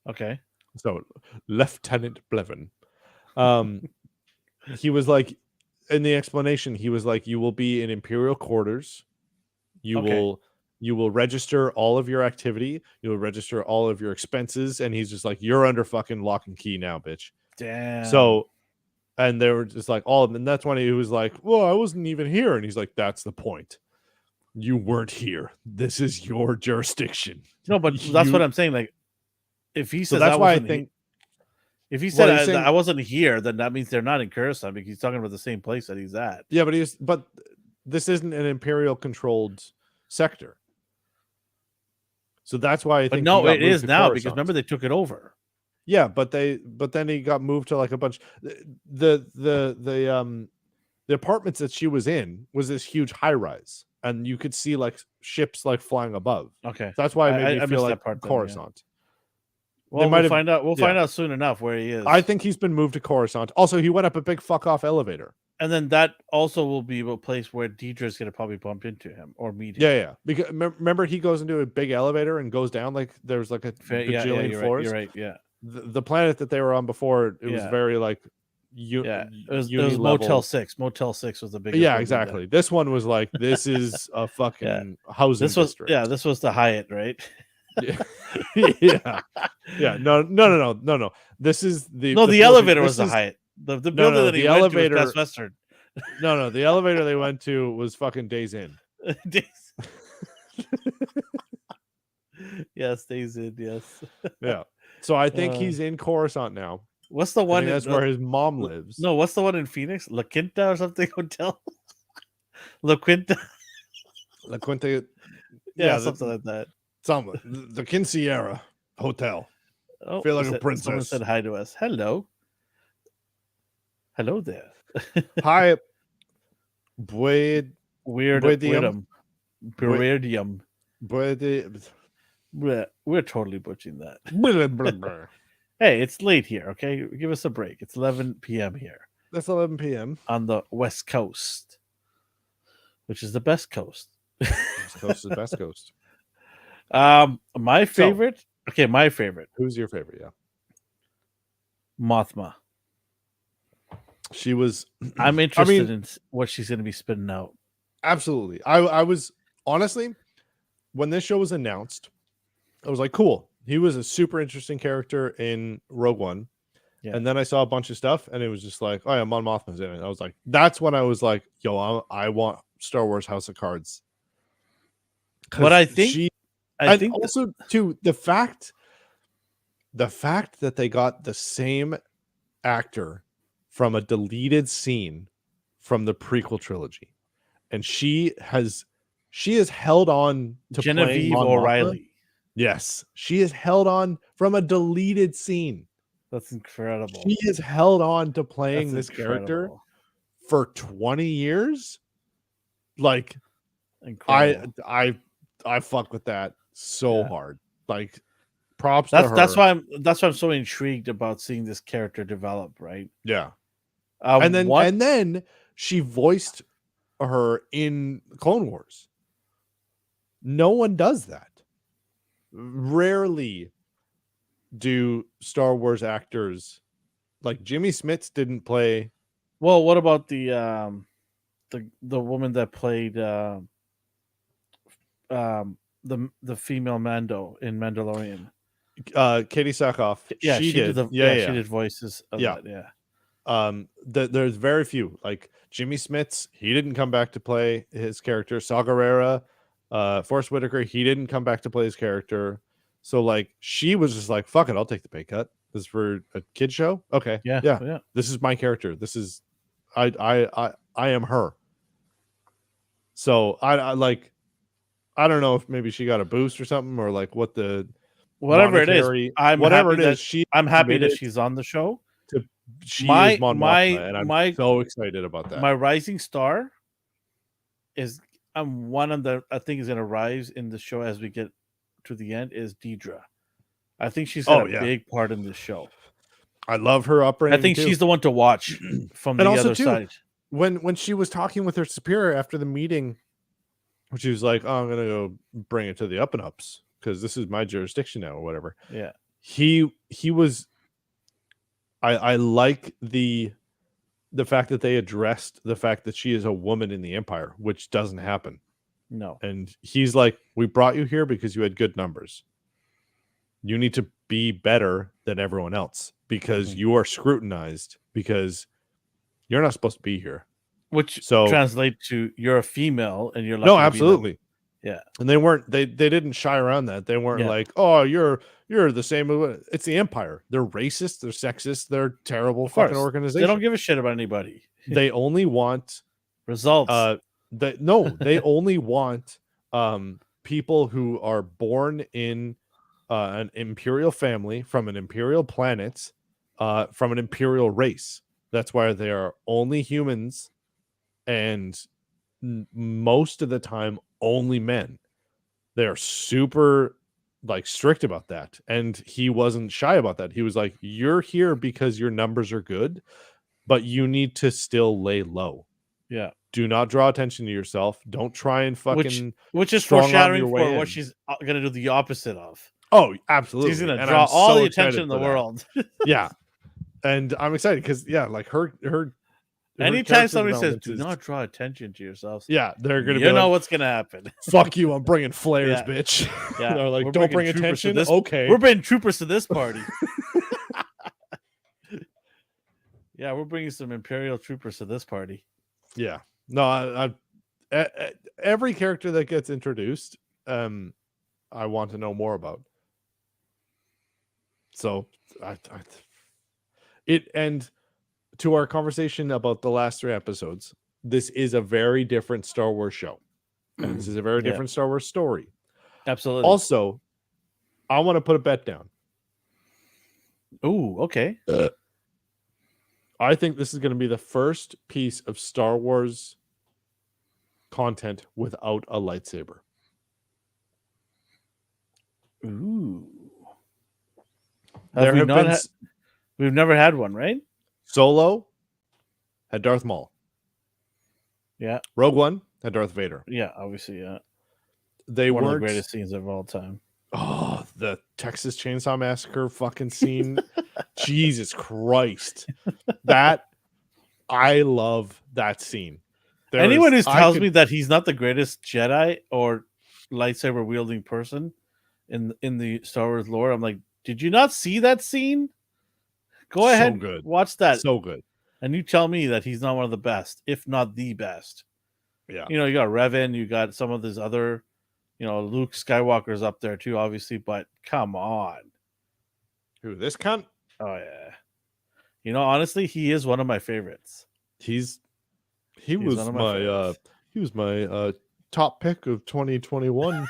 Okay, so Lieutenant Blevin, he was like in the explanation, he was like, "You will be in Imperial quarters. You Okay. will register all of your activity. You will register all of your expenses." And he's just like, "You're under fucking lock and key now, bitch." Damn. So, and they were just like, all of them. And that's when he was like, "Well, I wasn't even here." And he's like, "That's the point. You weren't here. This is your jurisdiction." No, but that's what I'm saying. Like, if he So says I that's why I wasn't, think. if he Well, said he's saying, I wasn't here, then that means they're not in Coruscant because he's talking about the same place that he's at. yeah, but this isn't an Imperial controlled sector. So that's why I But think he no, got it moved is to now because Coruscant. remember they took it over. Yeah, but then he got moved to like a bunch. The apartments that she was in was this huge high rise, and you could see like ships like flying above. Okay, So that's why it made me I feel missed like that part then. Yeah. Coruscant. They Well, might we'll have. find out. We'll find Yeah. out soon enough where he is. I think he's been moved to Coruscant. Also, he went up a big fuck off elevator. And then that also will be a place where Deidre's gonna probably bump into him or meet him. Yeah. Because remember, he goes into a big elevator and goes down like there's like a bajillion you're floors. Right, you're right. Yeah. The planet that they were on before, it was very like It was uni Motel level. 6. Motel 6 was the biggest. Yeah, exactly. This one was like, this is a fucking housing district. This was the Hyatt, right? Yeah. No. This is the elevator was the Hyatt. The building that he went to was Best Western. No, the elevator they went to was fucking Days Inn. Yes, Days Inn. Yes. Yeah. So I think he's in Coruscant now. What's the one? That's where his mom lives. No, what's the one in Phoenix? La Quinta or something hotel? La Quinta. La Quinta. Yeah, something like that. The Quinceañera Hotel. Oh, feel like a princess. Someone said hi to us. Hello. Hello there. Hi. Weirdium. We're totally butchering that. Hey, it's late here, okay? Give us a break. It's 11 p.m. here. That's 11 p.m. on the West Coast, which is the best coast. West Coast is the best coast. My favorite. My favorite. Who's your favorite? Yeah. Mothma. She was. I'm interested in what she's going to be spitting out. Absolutely. I was honestly, when this show was announced, I was like, cool. He was a super interesting character in Rogue One. Yeah. And then I saw a bunch of stuff and it was just like, oh yeah, Mon Mothma's in it. I was like, that's when I was like, yo, I want Star Wars House of Cards. But I think also too, the fact that they got the same actor from a deleted scene from the prequel trilogy, and she has held on to Genevieve O'Reilly. Yes, she is held on from a deleted scene. That's incredible. She is held on to playing this character for 20 years. Like, incredible. I fuck with that so hard. Like, props to her. That's why I'm so intrigued about seeing this character develop, right? Yeah. And then she voiced her in Clone Wars. No one does that. Rarely do Star Wars actors, like Jimmy Smits didn't play. Well, what about the woman that played the female Mando in Mandalorian? Katie Sackhoff. Yeah, she did. She did voices of that. Yeah. There's very few. Like Jimmy Smits, he didn't come back to play his character. Saw Gerrera, Forrest Whitaker, he didn't come back to play his character. So like she was just like, fuck it, I'll take the pay cut. This is for a kid show. Okay. Yeah. This is my character. This is I am her. So I don't know if maybe she got a boost or something, or like whatever it is. I'm happy that she's on the show. She is Mon Mothma, and I'm so excited about that. My rising star is one of the I think is going to rise in the show as we get to the end is Deidre. I think she's got a big part in this show. I love her upbringing. I think she's the one to watch from the other side. When she was talking with her superior after the meeting, she was like, "Oh, I'm gonna go bring it to the up and ups because this is my jurisdiction now, or whatever." Yeah, he was. I like the the fact that they addressed the fact that she is a woman in the Empire, which doesn't happen. No. And he's like, we brought you here because you had good numbers. You need to be better than everyone else because you are scrutinized because you're not supposed to be here. Which So translate to you're a female and you're lucky no, to be absolutely. Yeah. And they didn't shy around that. They weren't like, oh, you're the same. It's the Empire. They're racist. They're sexist. They're terrible fucking organization. They don't give a shit about anybody. They only want results. They only want people who are born in an imperial family from an imperial planet, from an imperial race. That's why they are only humans, and most of the time only men. They're super like strict about that, and he wasn't shy about that. He was like, you're here because your numbers are good, but you need to still lay low. Yeah. Do not draw attention to yourself. Don't try and fucking which is strong arm foreshadowing your way for what in. she's gonna do the opposite of. Oh, absolutely. She's gonna And draw I'm all so the excited attention in the for that. world. Yeah. And I'm excited because like her anytime character somebody says development do is- not draw attention to yourselves, yeah, they're gonna you be know like, what's gonna happen. fuck you, I'm bringing flares, Yeah. bitch. Yeah. They're like, We're don't bringing bring troopers to attention. this- Okay. We're bringing troopers to this party. Yeah, we're bringing some Imperial troopers to this party. Yeah. No, every character that gets introduced, I want to know more about. So and to our conversation about the last 3 episodes, this is a very different Star Wars show. And this is a very Yeah. different Star Wars story. Absolutely. Also, I want to put a bet down. Ooh, okay. I think this is going to be the first piece of Star Wars content without a lightsaber. Ooh. There have been we've never had one, right? Solo had Darth Maul. Yeah. Rogue One had Darth Vader. Yeah, obviously, yeah. They One weren't of the greatest scenes of all time. Oh, the Texas Chainsaw Massacre fucking scene. Jesus Christ. That I love that scene. Anyone who tells me that he's not the greatest Jedi or lightsaber wielding person in the Star Wars lore, I'm like, did you not see that scene? Go ahead, good. Watch that. So good. And you tell me that he's not one of the best, if not the best. Yeah. You know, you got Revan, you got some of these other, you know, Luke Skywalker's up there too, obviously, but come on. Who, this cunt? Oh yeah. You know, honestly, he is one of my favorites. He was my top pick of 2021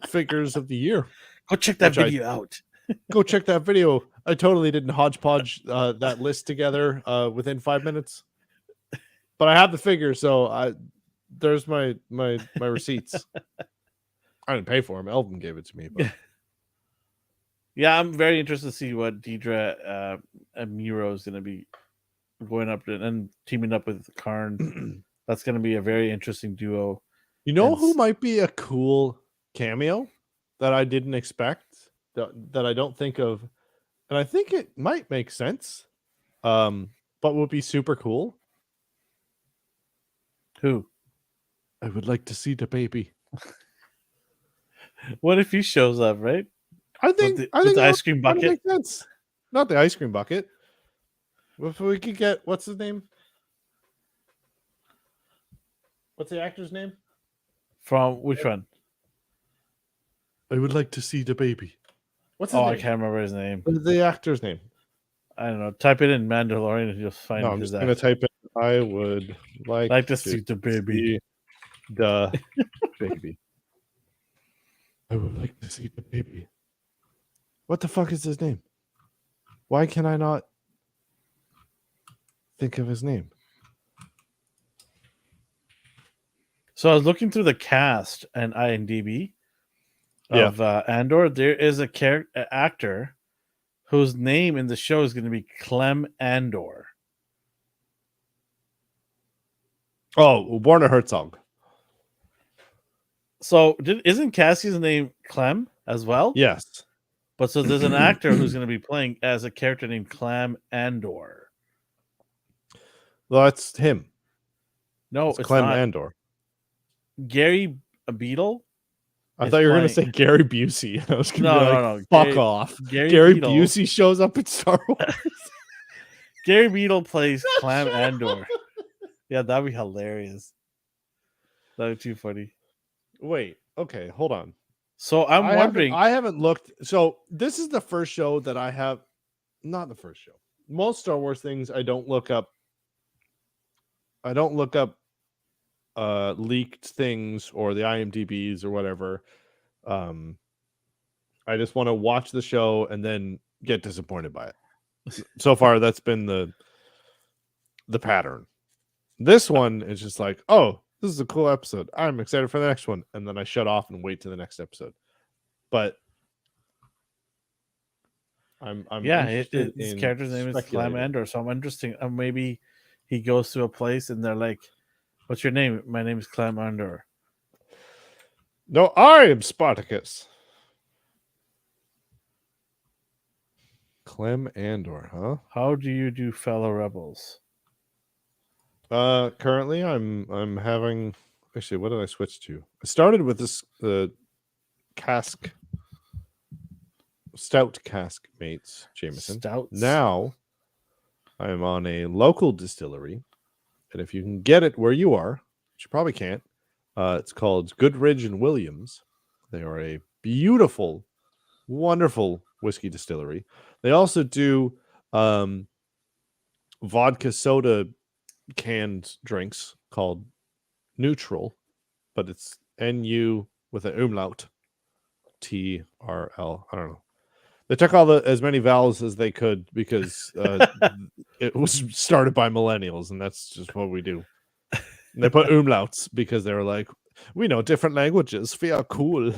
figures of the year. Go check that video out. Go check that video. I totally didn't hodgepodge that list together within 5 minutes. But I have the figure, so there's my receipts. I didn't pay for them. Elvin gave it to me. But. Yeah, I'm very interested to see what Deidre and Miro is going to be going up and teaming up with Karn. That's going to be a very interesting duo. You know who might be a cool cameo that I didn't expect, that I don't think of, and I think it might make sense, but would be super cool? Who? I would like to see the baby. What if he shows up, right? I think the that ice cream bucket. Make sense. Not the ice cream bucket. If we could get, what's his name? What's the actor's name? From which one? I would like to see the baby. What's his name? I can't remember his name. The actor's name. I don't know. Type it in Mandalorian and you'll find I'm his just going to type in, I would like to see the baby. The baby. I would like to see the baby. What the fuck is his name? Why can I not think of his name? So I was looking through the cast and IMDb of Andor. There is a actor whose name in the show is going to be Clem Andor. Oh, Werner Herzog. So isn't Cassie's name Clem as well? Yes. But so there's an actor who's going to be playing as a character named Clem Andor. Well, that's him. No, It's it's Clem not. Andor. Gary Beetle I is thought you were gonna playing. say Gary Busey. I was gonna be No, like, no, no. fuck off. Gary Gary Beetle. Busey shows up in Star Wars. Gary Beetle plays Clam Andor. Yeah, that'd be hilarious. That'd be too funny. Wait, okay, hold on. So I'm wondering. I haven't looked. So this is the first show that I have. Not the first show. Most Star Wars things I don't look up. I don't look up leaked things or the IMDb's or whatever. I just want to watch the show and then get disappointed by it. So far, that's been the pattern. This one is just like, oh, this is a cool episode. I'm excited for the next one, and then I shut off and wait to the next episode. But I'm interested his in character's name is Clam speculating. Andor, so I'm interesting. Maybe he goes to a place and they're like, "What's your name?" My name is Clam Andor. No, I am Spartacus. Clem Andor, huh? How do you do, fellow rebels? Currently I'm having, actually, what did I switch to? I started with this stout cask mates Jameson. Stouts. Now I am on a local distillery, and if you can get it where you are, which you probably can't, it's called Goodridge and Williams. They are a beautiful, wonderful whiskey distillery. They also do vodka soda canned drinks called Neutral, but it's NU with an umlaut, TRL. I don't know. They took as many vowels as they could because it was started by millennials, and that's just what we do. And they put umlauts because they were like, we know different languages. We are cool.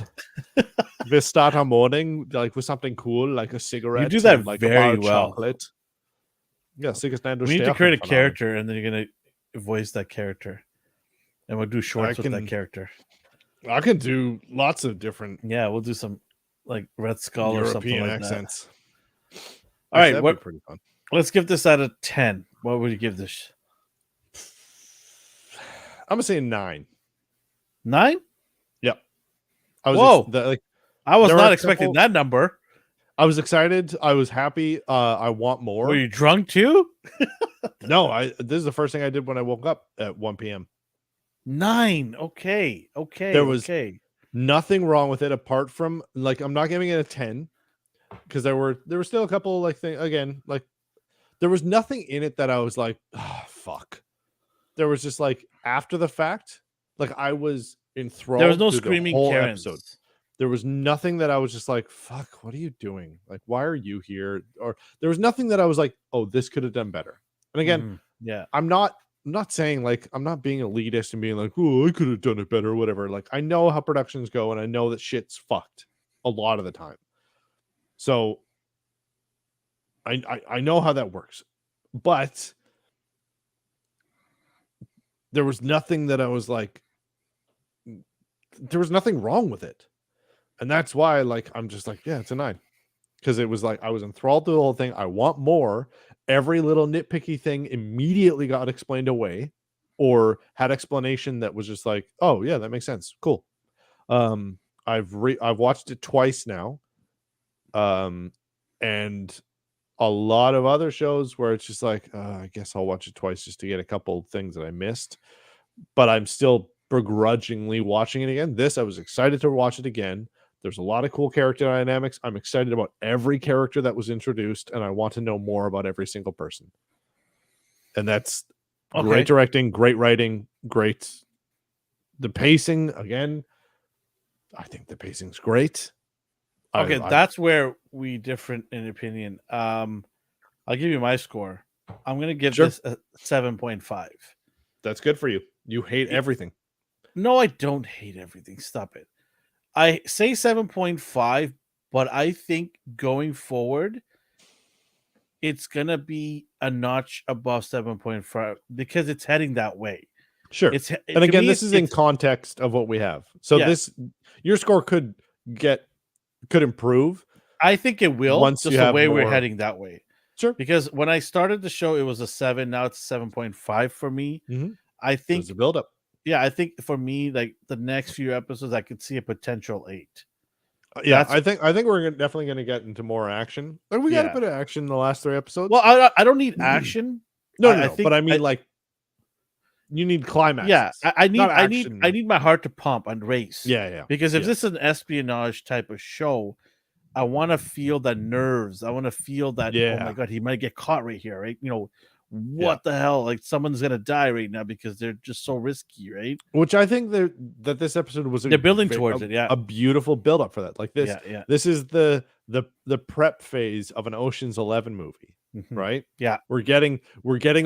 We start our morning like with something cool, like a cigarette. You do that and, like very a bar of well. chocolate. Yeah, We need to create a character, and then you're gonna voice that character, and we'll do shorts with that character. I can do lots of different. Yeah, we'll do some like Red Skull European or something like accents. that. All right, that'd be pretty fun. Let's give this out of 10. What would you give this? I'm gonna say 9. 9? Yep. Whoa! I was not expecting that number. I was excited. I was happy. I want more. Were you drunk too? No, this is the first thing I did when I woke up at 1 p.m. 9. Okay. There was nothing wrong with it apart from, like, I'm not giving it a 10 because there were still a couple like things. Again, like, there was nothing in it that I was like, oh, fuck. There was just like after the fact, like I was enthralled. There was no screaming whole Karens. episode. There was nothing that I was just like, fuck, what are you doing? Like, why are you here? Or there was nothing that I was like, oh, this could have done better. And again, yeah, I'm not saying like, I'm not being elitist and being like, oh, I could have done it better or whatever. Like, I know how productions go and I know that shit's fucked a lot of the time. So I know how that works. But there was nothing that I was like, there was nothing wrong with it. And that's why, like, I'm just like, yeah, it's a 9. Because it was like, I was enthralled to the whole thing. I want more. Every little nitpicky thing immediately got explained away or had explanation that was just like, oh, yeah, that makes sense. Cool. I've watched it twice now. And a lot of other shows where it's just like, I guess I'll watch it twice just to get a couple things that I missed. But I'm still begrudgingly watching it again. This, I was excited to watch it again. There's a lot of cool character dynamics. I'm excited about every character that was introduced, and I want to know more about every single person. And that's great directing, great writing, great. The pacing, again, I think the pacing's great. Okay, that's where we differ in opinion. I'll give you my score. I'm going to give this a 7.5. That's good for you. You hate everything. No, I don't hate everything. Stop it. I say 7.5, but I think going forward, it's going to be a notch above 7.5 because it's heading that way. Sure. And again, this is in context of what we have. So your score could improve. I think it will once just you the have way more, we're heading that way. Sure. because when I started the show, it was a 7. Now it's 7.5 for me. Mm-hmm. I So it's a think, build up. yeah, I think for me, like the next few episodes, I could see a potential 8. Yeah, That's I think we're definitely going to get into more action, and we got a yeah. bit of action in the last 3 Well, episodes. I don't need action. I No, but think I mean, like, you need yeah, climaxes, I not need I action. need my heart to pump and race, Yeah, because if yeah, this is an espionage type of show, I want to feel the nerves. I want to feel that, oh my yeah, god, he might get caught right here, right? yeah. What the hell? Like someone's gonna die right now because they're just so risky, right? Which I think that this episode was They're building towards it, yeah, a beautiful build up for that. Like yeah, yeah, this is the prep phase of an Ocean's 11 movie, mhm, right? yeah, We're getting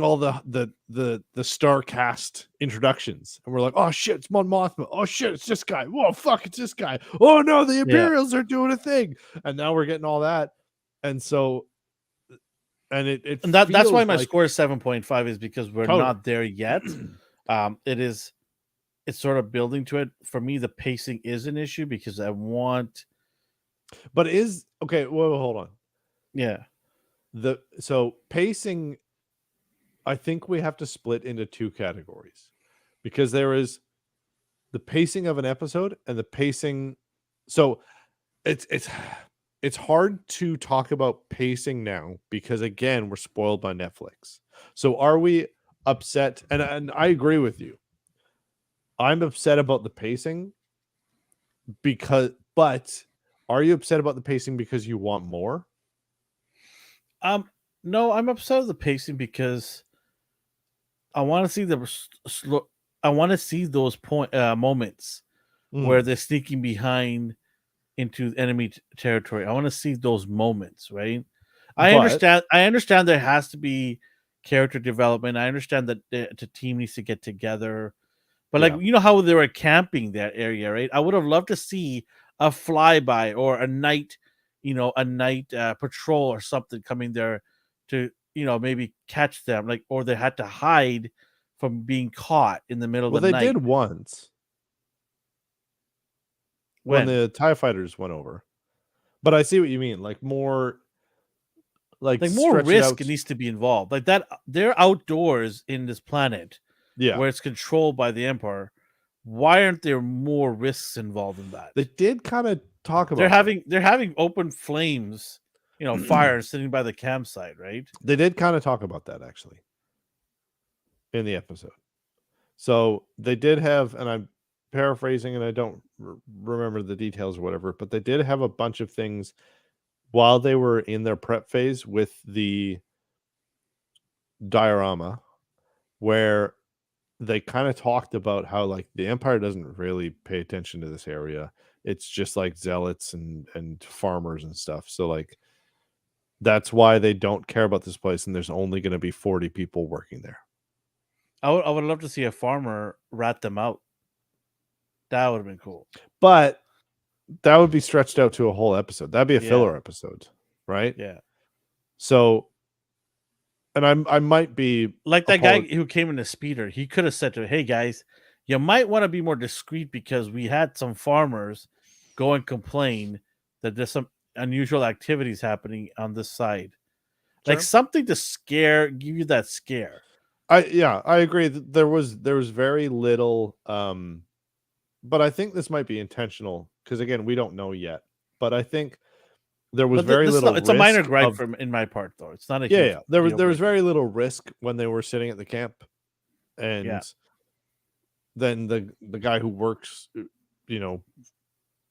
all the star cast introductions, and we're like, oh shit, it's Mon Mothma. Oh shit, it's this guy. Whoa, fuck, it's this guy. Oh no, the yeah. Imperials are doing a thing, and now we're getting all that, and so it And that's why feels my like score is 7.5, is because we're totally. not there yet. It is it's sort of building to it. For me, the pacing is an issue because I want But is okay. Well, hold on. yeah. So pacing, I think we have to split into 2 categories, because there is the pacing of an episode and the pacing. So it's it's hard to talk about pacing now because, again, we're spoiled by Netflix. So are we upset? And I agree with you. I'm upset about the pacing but are you upset about the pacing because you want more? Um no, I'm upset with the pacing because I want to see slow. I want to see those moments where Mm, they're sneaking behind into enemy territory. I want to see those moments, right? I but understand. I understand there has to be character development. I understand that the team needs to get together. But like yeah, how they were camping that area, right? I would have loved to see a flyby or a night patrol or something coming there to maybe catch them, like, or they had to hide from being caught in the middle of well, the they night. did once when When the TIE fighters went over. But I see what you mean, like, more like, like more stretch it risk out. needs to be involved, like that they're outdoors in this planet Yeah. where it's controlled by the Empire. Why aren't there more risks involved in that? They did kinda talk about that. They're having open flames, fire sitting by the campsite, right? They did kinda talk about that, actually, in the episode. So, they did have, and I'm paraphrasing, and I don't remember the details or whatever, but they did have a bunch of things while they were in their prep phase with the diorama, where they kinda talked about how, like, the Empire doesn't really pay attention to this area. It's just, like, zealots and farmers and stuff. So, like, that's why they don't care about this place, and there's only gonna be 40 people working there. I would love to see a farmer rat them out. That would have been cool. But that would be stretched out to a whole episode. That'd be a Yeah, filler episode, right? yeah. So, and I might be Like that guy who came in a speeder, he could have said to, "Hey guys, you might want to be more discreet because we had some farmers go and complain that there's some unusual activities happening on this side." Like sure. something to give you that scare. I agree that there was very little, but I think this might be intentional because, again, we don't know yet. But I think there was But very this is little it's a minor risk gripe of. from in my part though. It's not a Yeah, huge yeah. There was deal there was breaker. very little risk when they were sitting at the camp, Yeah. and then the guy who works, you know,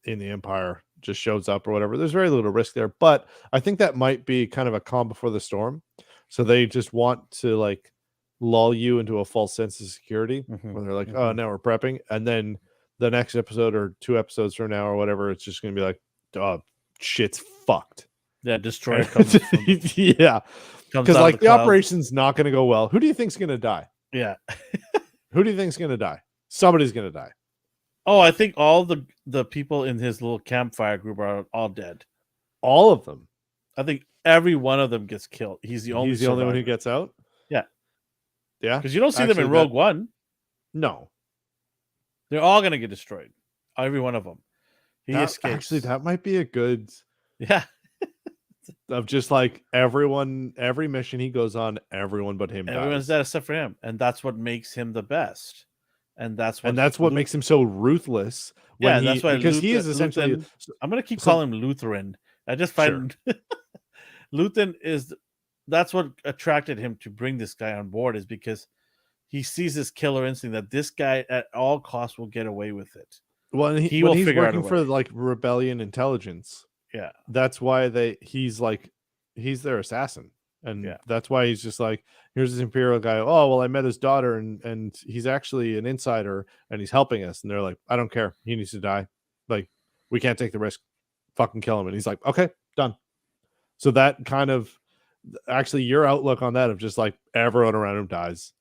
in the Empire just shows up or whatever. There's very little risk there, but I think that might be kind of a calm before the storm. So they just want to, like, lull you into a false sense of security Mhm, when they're like, "Oh, mhm. now we're prepping," and then the next episode or 2 episodes from now or whatever, it's just gonna be like, "Oh, shit's fucked." Yeah, destroyer And yeah, comes because, out of the like, the clouds. operation's not gonna go well. Who do you think's gonna die? Yeah. Who do you think's gonna die? Somebody's gonna die. Oh, I think all the people in his little campfire group are all dead. All of them. I think every one of them gets killed. He's the only He's the only one who survivor. gets out? Yeah, Yeah? because you don't see them Actually, in that Rogue One. no. They're all gonna get destroyed. Every one of them. He That actually, escapes. that might be a good Yeah, of just like every mission he goes on, everyone but him Everyone's dies. dead except for him, and that's what makes him the best. And that's And what that's what makes him so ruthless when yeah, that's why because he is essentially Luthen. I'm gonna keep so calling him Lutheran. I just sure. find Luthen is that's what attracted him to bring this guy on board is because he sees this killer instinct that this guy at all costs will get away with it. Well, and He when will he's figure out a working for way. like rebellion intelligence, Yeah, that's why he's like he's their assassin. And yeah. that's why he's just like, here's this Imperial guy. Oh, well, I met his daughter and he's actually an insider and he's helping us. And they're like, I don't care. He needs to die. Like, we can't take the risk. Fucking kill him. And he's like, okay, done. So that kind of actually your outlook on that of just like everyone around him dies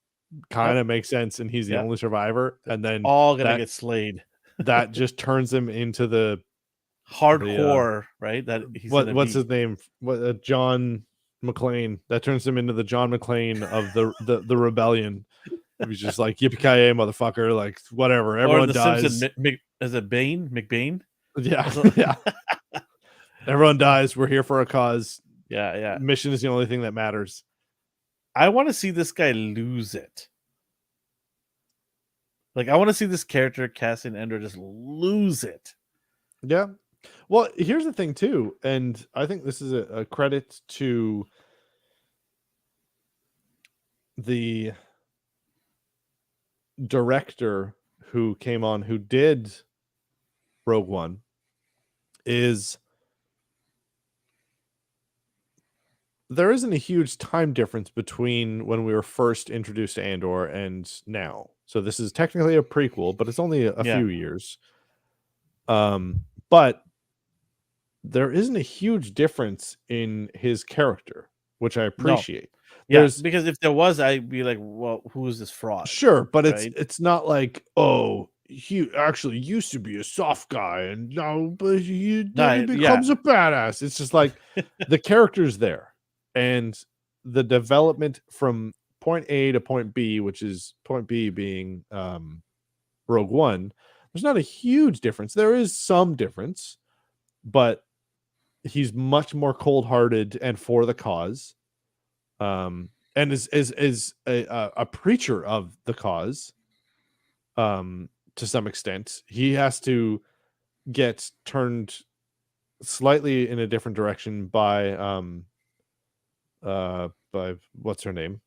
kind Yep. of makes sense. And he's the Yeah. only survivor. And then All gonna that get slayed. that just turns him into the Hardcore, right? That he's gonna what's his be. name? What John McClane. That turns him into the John McClane of the rebellion. He's just like yippee ki yay, motherfucker! Like whatever, Or in everyone the Simpson, dies. is it Bane? McBain? Yeah, So- yeah. Everyone dies. We're here for a cause. yeah, yeah. Mission is the only thing that matters. I want to see this guy lose it. Like I want to see this character Cassian Andor just lose it. Yeah. Well, here's the thing too, and I think this is a credit to the director who came on who did Rogue One is there isn't a huge time difference between when we were first introduced to Andor and now. So this is technically a prequel, but it's only a Yeah. few years. But there isn't a huge difference in his character, which I appreciate. Yeah, There's because if there was, I'd be like, well, who is this fraud? sure, but right? it's not like, oh, he actually used to be a soft guy and now but then he becomes a badass. It's just like the character's there. And the development from point A to point B, which is point B being Rogue One, there's not a huge difference. There is some difference, but he's much more cold-hearted and for the cause. And is a preacher of the cause. To some extent, he has to get turned slightly in a different direction by what's her name?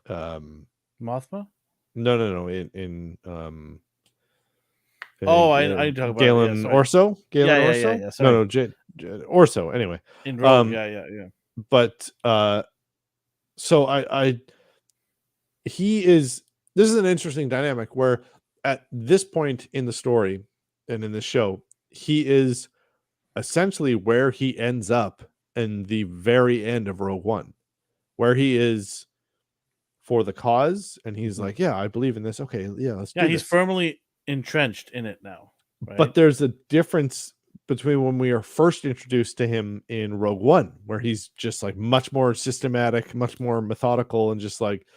Mothma? No, in I talk about Galen Orso. Galen Orso. Yeah. Sorry. No, Orso. Anyway, In Rogue, yeah. but so he is. This is an interesting dynamic where at this point in the story and in the show, he is essentially where he ends up in the very end of Rogue One, where he is for the cause, and he's like, "Yeah, I believe in this. Okay, yeah, let's do he's this." firmly entrenched in it now. Right? But there's a difference between when we are first introduced to him in Rogue One, where he's just like much more systematic, much more methodical, and just like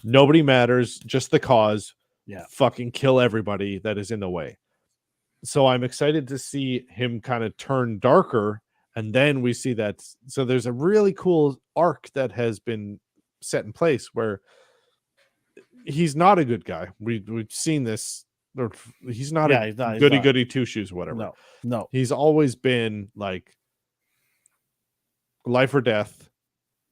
nobody matters, just the cause. Yeah. Fucking kill everybody that is in the way. So I'm excited to see him kind of turn darker, and then we see that. So there's a really cool arc that has been set in place where he's not a good guy. We've seen this. He's not a goody two shoes, whatever. No. He's always been like life or death.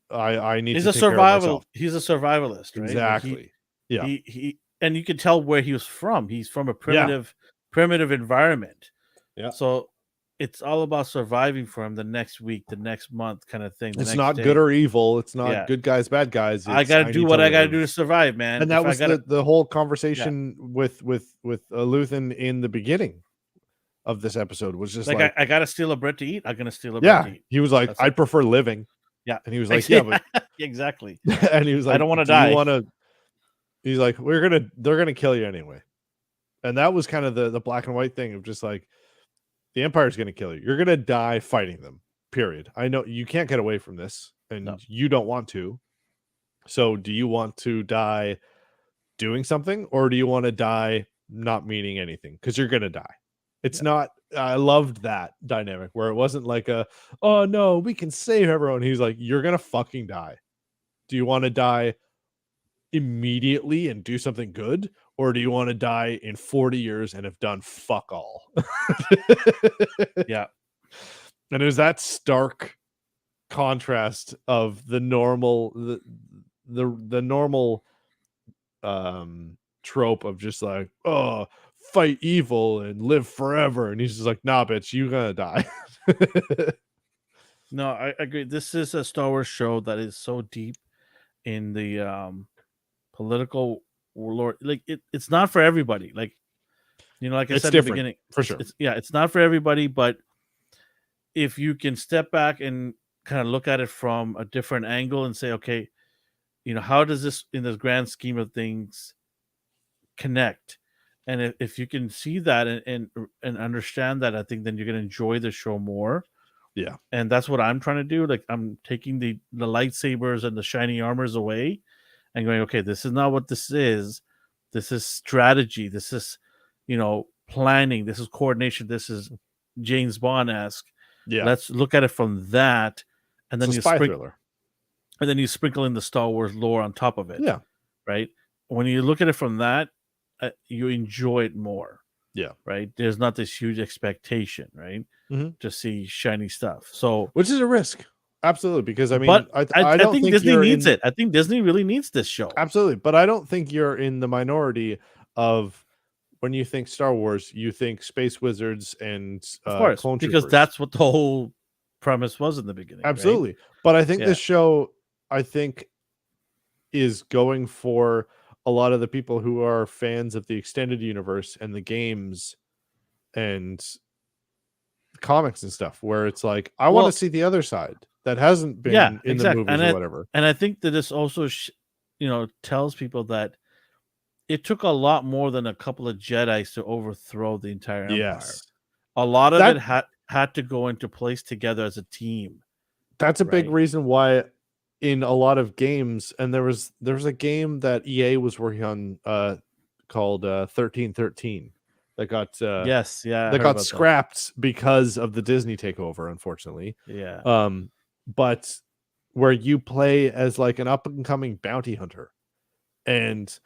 I need. He's to a take care of myself. He's a survivalist, right? Exactly. Like he and you can tell where he was from. He's from a primitive environment. Yeah. So it's all about surviving for him the next week, the next month, kind of thing. It's not good or evil. It's not good guys, bad guys. I got to do what I got to do to survive, man. And that was the whole conversation with Luthen in the beginning of this episode was just like I got to steal a bread to eat. I'm gonna steal a bread to eat. He was like, I'd prefer living. Yeah, and he was like, yeah, but exactly. And he was like, I don't want to die. He's like, they're gonna kill you anyway. And that was kind of the black and white thing of just like, the Empire's going to kill you. You're going to die fighting them, period. I know you can't get away from this, and you don't want to. So do you want to die doing something, or do you want to die not meaning anything? Because you're going to die. It's not. I loved that dynamic where it wasn't like a, oh no, we can save everyone. He's like, you're gonna fucking die. Do you want to die immediately and do something good, or do you want to die in 40 years and have done fuck all? Yeah. And there's that stark contrast of the normal the normal trope of just like, oh, fight evil and live forever, and he's just like, nah bitch, you gonna die. No, I agree. This is a Star Wars show that is so deep in the political warlord. Like it's not for everybody. Like like I It's said in the different beginning, for sure. it's not for everybody. But if you can step back and kind of look at it from a different angle and say, okay, how does this, in the grand scheme of things, connect? And if you can see that and understand that, I think then you're gonna enjoy the show more. Yeah. And that's what I'm trying to do. Like, I'm taking the lightsabers and the shiny armors away and going, okay, this is not what this is. This is strategy. This is, planning. This is coordination. This is James Bond-esque. Yeah. Let's look at it from that, and then It's a spy thriller. And then you sprinkle in the Star Wars lore on top of it. Yeah. Right. When you look at it from that, you enjoy it more. Yeah. Right. There's not this huge expectation, right, to see shiny stuff. So, which is a risk. Absolutely. Because I mean, but I don't think Disney needs it. I think Disney really needs this show. Absolutely. But I don't think you're in the minority of, when you think Star Wars, you think space wizards and of course, clone because troopers. that's what the whole premise was in the beginning. Absolutely. Right? But I think this show, is going for a lot of the people who are fans of the extended universe and the games and comics and stuff, where it's like, I want to see the other side that hasn't been in the movies or whatever. And I think that this also tells people that it took a lot more than a couple of Jedis to overthrow the entire empire. Yes. A lot of it had to go into place together as a team. That's a big reason why in a lot of games, and there was a game that EA was working on called 1313 that got that got scrapped because of the Disney takeover, unfortunately. Yeah. But where you play as like an up and coming bounty hunter, and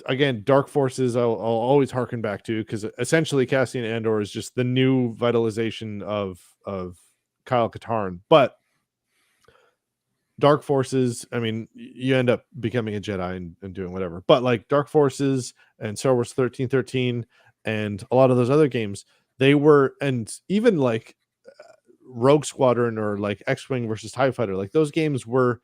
again, Dark Forces I'll always harken back to, because essentially Cassian Andor is just the new vitalization of Kyle Katarn. But Dark Forces, I mean, you end up becoming a Jedi and doing whatever. But like Dark Forces and Star Wars 1313 and a lot of those other games, they were, and even like Rogue Squadron or like X-Wing versus TIE Fighter, like those games were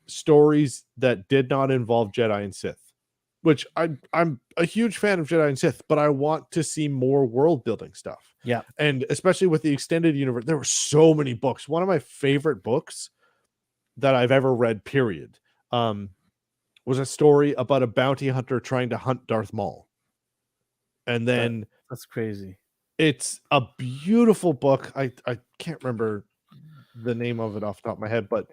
stories that did not involve Jedi and Sith, which I'm a huge fan of Jedi and Sith, but I want to see more world building stuff. Yeah. And especially with the extended universe, there were so many books. One of my favorite books that I've ever read, period, was a story about a bounty hunter trying to hunt Darth Maul. And then that's crazy. It's a beautiful book. I can't remember the name of it off the top of my head, but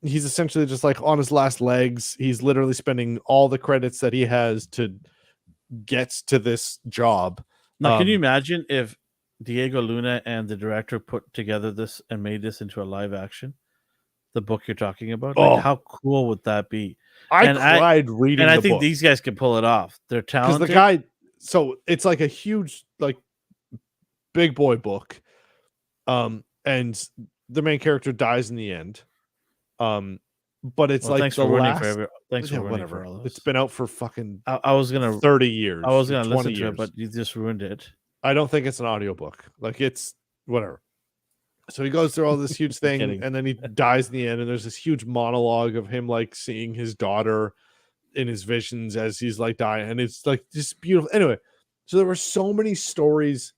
he's essentially just like on his last legs. He's literally spending all the credits that he has to get to this job. Now, can you imagine if Diego Luna and the director put together this and made this into a live action? The book you're talking about, like, how cool would that be? I cried reading, and I the think book. These guys can pull it off. They're talented. Because the guy, so it's like a huge, like, big boy book, and the main character dies in the end. But it's like thanks the for last. Thanks for whatever. For all those. It's been out for fucking. I was gonna 30 years. I was gonna 20 listen years. to it, but you just ruined it. I don't think it's an audiobook. Like, it's whatever. So he goes through all this huge thing, and then he dies in the end, and there's this huge monologue of him like seeing his daughter in his visions as he's like dying, and it's like just beautiful. Anyway, so there were so many stories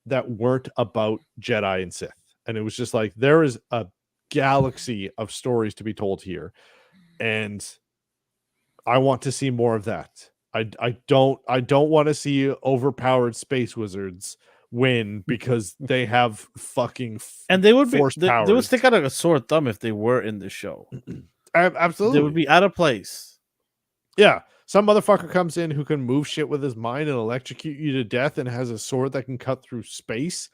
that weren't about Jedi and Sith, and it was just like there is a galaxy of stories to be told here, and I want to see more of that. I don't want to see overpowered space wizards win because they have fucking and they would force powers. They would stick out like a sore thumb if they were in the show. Absolutely, they would be out of place. Yeah. some motherfucker comes in who can move shit with his mind and electrocute you to death and has a sword that can cut through space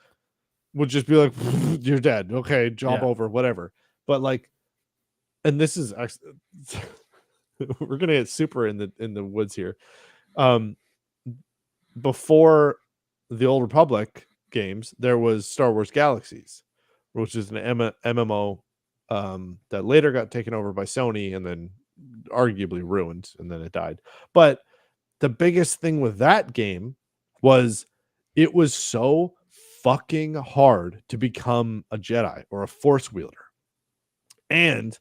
would just be like, you're dead. Okay, job Yeah. over, whatever. But like, and this is we're gonna get super in the woods here. Um, before the Old Republic games, there was Star Wars Galaxies, which is an MMO that later got taken over by Sony and then arguably ruined, and then it died. But the biggest thing with that game was it was so fucking hard to become a Jedi or a Force wielder. And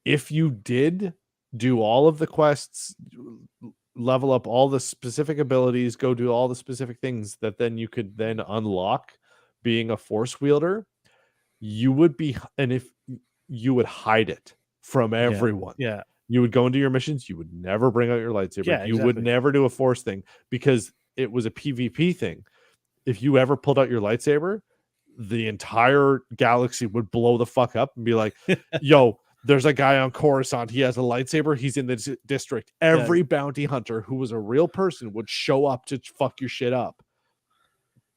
if you did do all of the quests, level up all the specific abilities, go do all the specific things that then you could then unlock being a Force wielder, you would be, and if you would hide it from Yeah. everyone. Yeah. You would go into your missions, you would never bring out your lightsaber. Yeah. You would Exactly. never do a Force thing because it was a PvP thing. If you ever pulled out your lightsaber, the entire galaxy would blow the fuck up and be like, yo, there's a guy on Coruscant. He has a lightsaber. He's in the district. Yeah. Every bounty hunter who was a real person would show up to fuck your shit up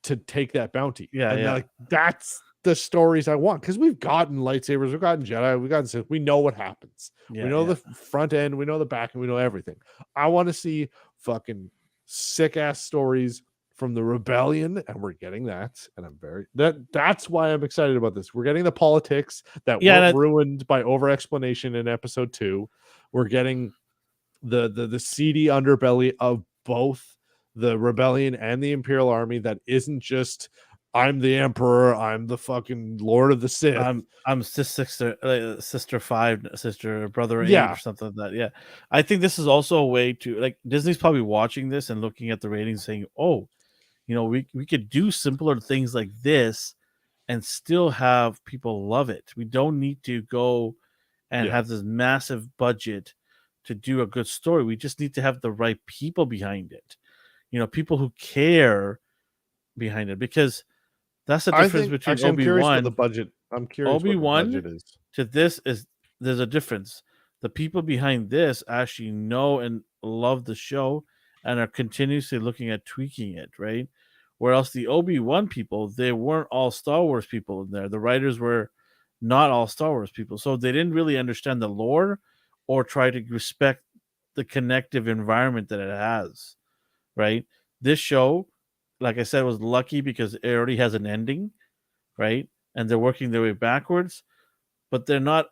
to take that bounty. Yeah. And Yeah. like, that's the stories I want because we've gotten lightsabers, we've gotten Jedi, we've gotten Sith. We know what happens. We Yeah. know Yeah. the front end, we know the back, and we know everything. I want to see fucking sick ass stories from the rebellion, and we're getting that. And I'm very that's why I'm excited about this. We're getting the politics that Yeah. weren't ruined by over explanation in episode 2. We're getting the seedy underbelly of both the rebellion and the Imperial Army that isn't just I'm the Emperor, I'm the fucking Lord of the Sith. I'm sister 5, sister brother 8 or Yeah. something like that. Yeah. I think this is also a way to, like, Disney's probably watching this and looking at the ratings saying, "Oh, we could do simpler things like this and still have people love it. We don't need to go and Yeah. have this massive budget to do a good story. We just need to have the right people behind it. People who care behind it, because that's the I difference think between actually Obi-Wan I'm curious what the Obi-Wan budget is. to this is there's a difference. The people behind this actually know and love the show and are continuously looking at tweaking it, right? Whereas the Obi-Wan people, they weren't all Star Wars people in there. The writers were not all Star Wars people. So they didn't really understand the lore or try to respect the connective environment that it has, right? This show, like I said, was lucky because it already has an ending, right? And they're working their way backwards, but they're not,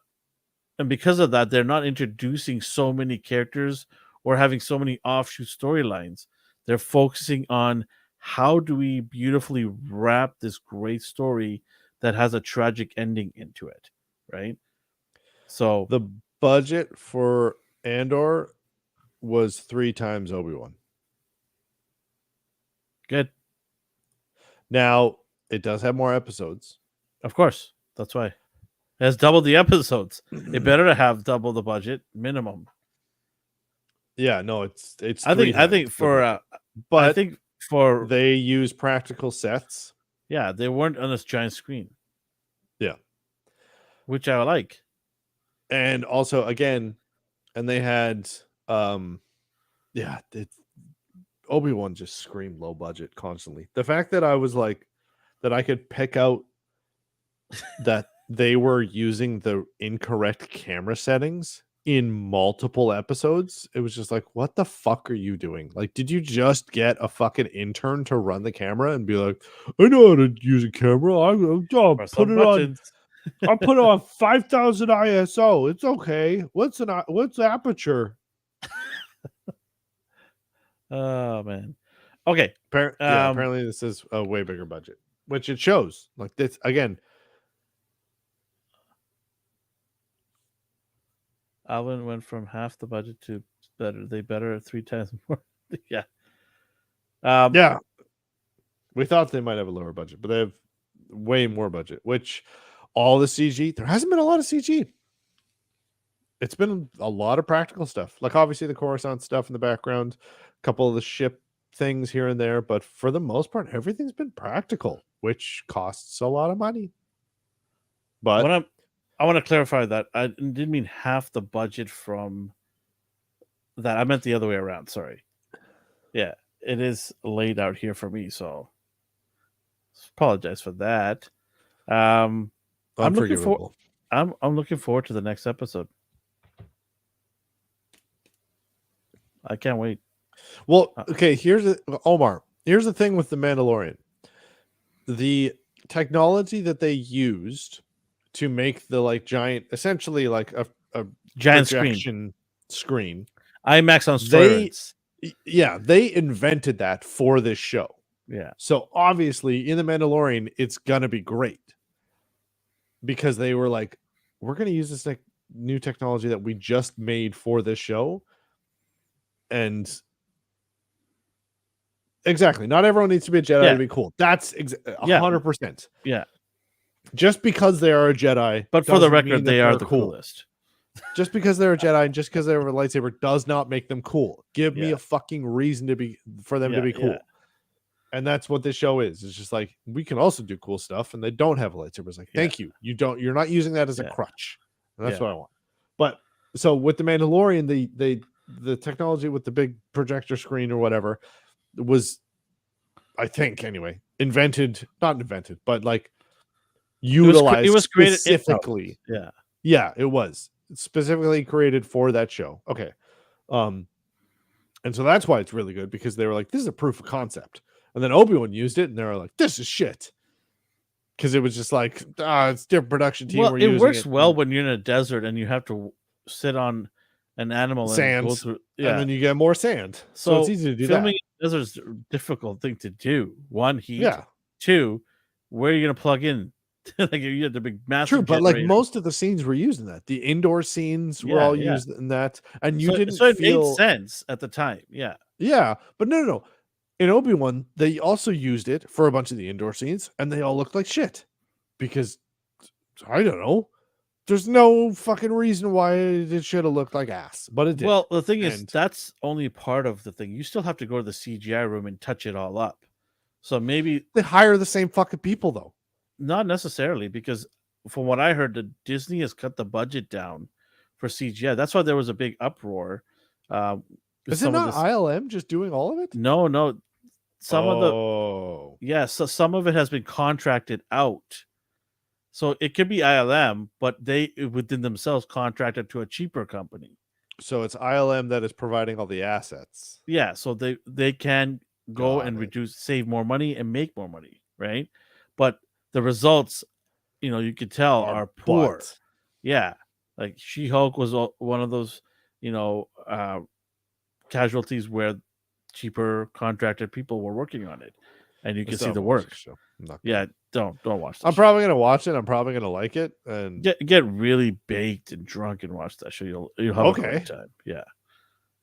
and because of that, they're not introducing so many characters or having so many offshoot storylines. They're focusing on how do we beautifully wrap this great story that has a tragic ending into it, right? So The budget for Andor was 3 times Obi-Wan. good. Now, it does have more episodes. Of course. That's why. It has double the episodes. It better to have double the budget minimum. Yeah, no, it's I 3 think I times think the for budget. I But think for they use practical sets. yeah, they weren't on this giant screen, Yeah. which I like. And also again, and they had yeah, Obi-Wan just screamed low budget constantly. The fact that I was like that I could pick out that they were using the incorrect camera settings in multiple episodes, it was just like, what the fuck are you doing? Like, did you just get a fucking intern to run the camera and be like, I know how to use a camera. I'll Press put some it on. buttons. I'll put it on 5,000 ISO. It's okay. What's aperture? Oh man. Okay. Yeah, apparently this is a way bigger budget, which it shows. Like this again. Alvin went from half the budget to better. They better 3 times more. Yeah. Yeah, we thought they might have a lower budget, but they have way more budget. Which all the CG, there hasn't been a lot of CG. It's been a lot of practical stuff. Like obviously the Coruscant stuff in the background, a couple of the ship things here and there, but for the most part, everything's been practical, which costs a lot of money. But I want to clarify that I didn't mean half the budget from that. I meant the other way around. Sorry. Yeah, it is laid out here for me, so apologize for that. Um, I'm looking for. Unforgivable. I'm looking forward to the next episode. I can't wait. Well, Uh, okay, Omar. Here's the thing with the Mandalorian. The technology that they used to make the like giant, essentially like a Giant screen, projection screen, IMAX on they steroids. yeah, they invented that for this show. Yeah, So obviously in the Mandalorian, it's gonna be great because they were like, we're gonna use this like new technology that we just made for this show. And exactly, not everyone needs to be a Jedi yeah, to be cool. That's yeah, 100%. yeah. Just because they are a Jedi But for the doesn't mean record, that they are they're the cool. coolest. Just because they're a Jedi and just because they have a lightsaber does not make them cool. Give me Yeah, a fucking reason for them to yeah, be yeah, cool. And that's what this show is. It's just like, we can also do cool stuff, and they don't have a lightsaber. It's like, yeah, thank you. You're not using that as a yeah, crutch. And that's yeah. what I want. But so with the Mandalorian, the technology with the big projector screen or whatever was, I think anyway, not invented, but like It utilized was created in-house. specifically. Yeah, Yeah, it was specifically created for that show. Okay. Um, and so that's why it's really good, because they were like, this is a proof of concept. And then Obi-Wan used it and they were like, this is shit. Because it was just like, it's different production team. well, We're it using works it. well when you're in a desert and you have to sit on an animal and go Sands. through. And Yeah, then you get more sand. So it's so easy to do filming that. in the desert is a difficult thing to do. One, heat. Yeah. Two, where are you gonna plug in? Like you had the big massive True. But like generator. most of the scenes were used in that. The indoor scenes were Yeah, all yeah. used in that. And you So didn't so it made feel. sense at the time. Yeah, Yeah. But no. In Obi-Wan, they also used it for a bunch of the indoor scenes, and they all looked like shit. Because I don't know. There's no fucking reason why it should have looked like ass, but it did. well, the thing is, And that's only part of the thing. You still have to go to the CGI room and touch it all up. So maybe they hire the same fucking people though. not necessarily, because from what I heard, the Disney has cut the budget down for CGI. That's why there was a big uproar. Uh, Is it not ILM just doing all of it? No. Some of the so Oh. some of it has been contracted out. So it could be ILM, but they within themselves contracted to a cheaper company. So it's ILM that is providing all the assets. Yeah, so they can go Got and it. save more money and make more money, right? But the results, you could tell are poor. But Yeah, like She-Hulk was one of those, casualties where cheaper contracted people were working on it, and you can see the work. Yeah, don't watch that. I'm probably gonna watch it. I'm probably gonna like it, and get really baked and drunk and watch that show. You'll have a great time. Yeah,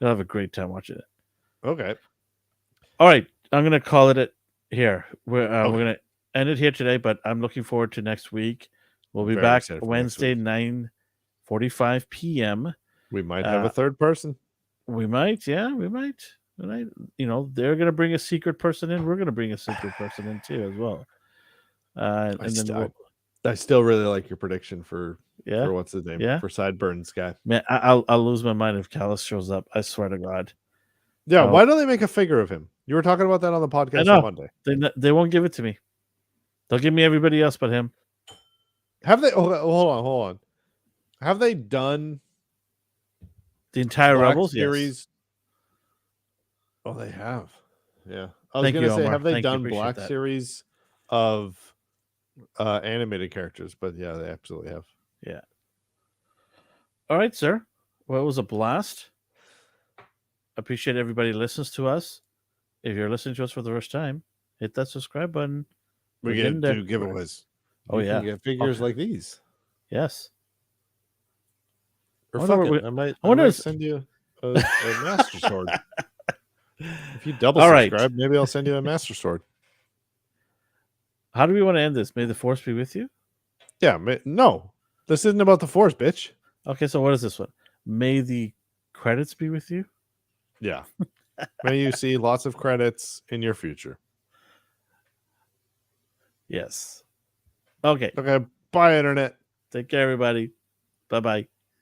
you'll have a great time watching it. Okay. All right, I'm gonna call it here. We're gonna end it here today, but I'm looking forward to next week. We'll be back Wednesday, 9:45 p.m. We might have a third person. We might, yeah, we might. They're gonna bring a secret person in. We're gonna bring a secret person in too, as well. I still really like your prediction for what's his name for Sideburns guy. Man, I'll lose my mind if Callus shows up. I swear to God. Yeah, why don't they make a figure of him? You were talking about that on the podcast on Monday. They won't give it to me. They'll give me everybody else but him. Have they? Oh, hold on. Have they done the entire Black Rebels series? Yes. Oh, they have. Yeah, I was going to say, have they done Black series of animated characters? But yeah, they absolutely have. Yeah. All right, sir. Well, it was a blast. Appreciate everybody listens to us. If you're listening to us for the first time, hit that subscribe button. We get do giveaways. Oh, you can get figures like these. Yes. Or fuck it. I might send you a Master Sword. If you double subscribe, maybe I'll send you a Master Sword. How do we want to end this? May the Force be with you? Yeah. No. This isn't about the Force, bitch. Okay, so what is this one? May the credits be with you? Yeah. May you see lots of credits in your future. Yes. Okay. Okay. Bye, Internet. Take care, everybody. Bye-bye.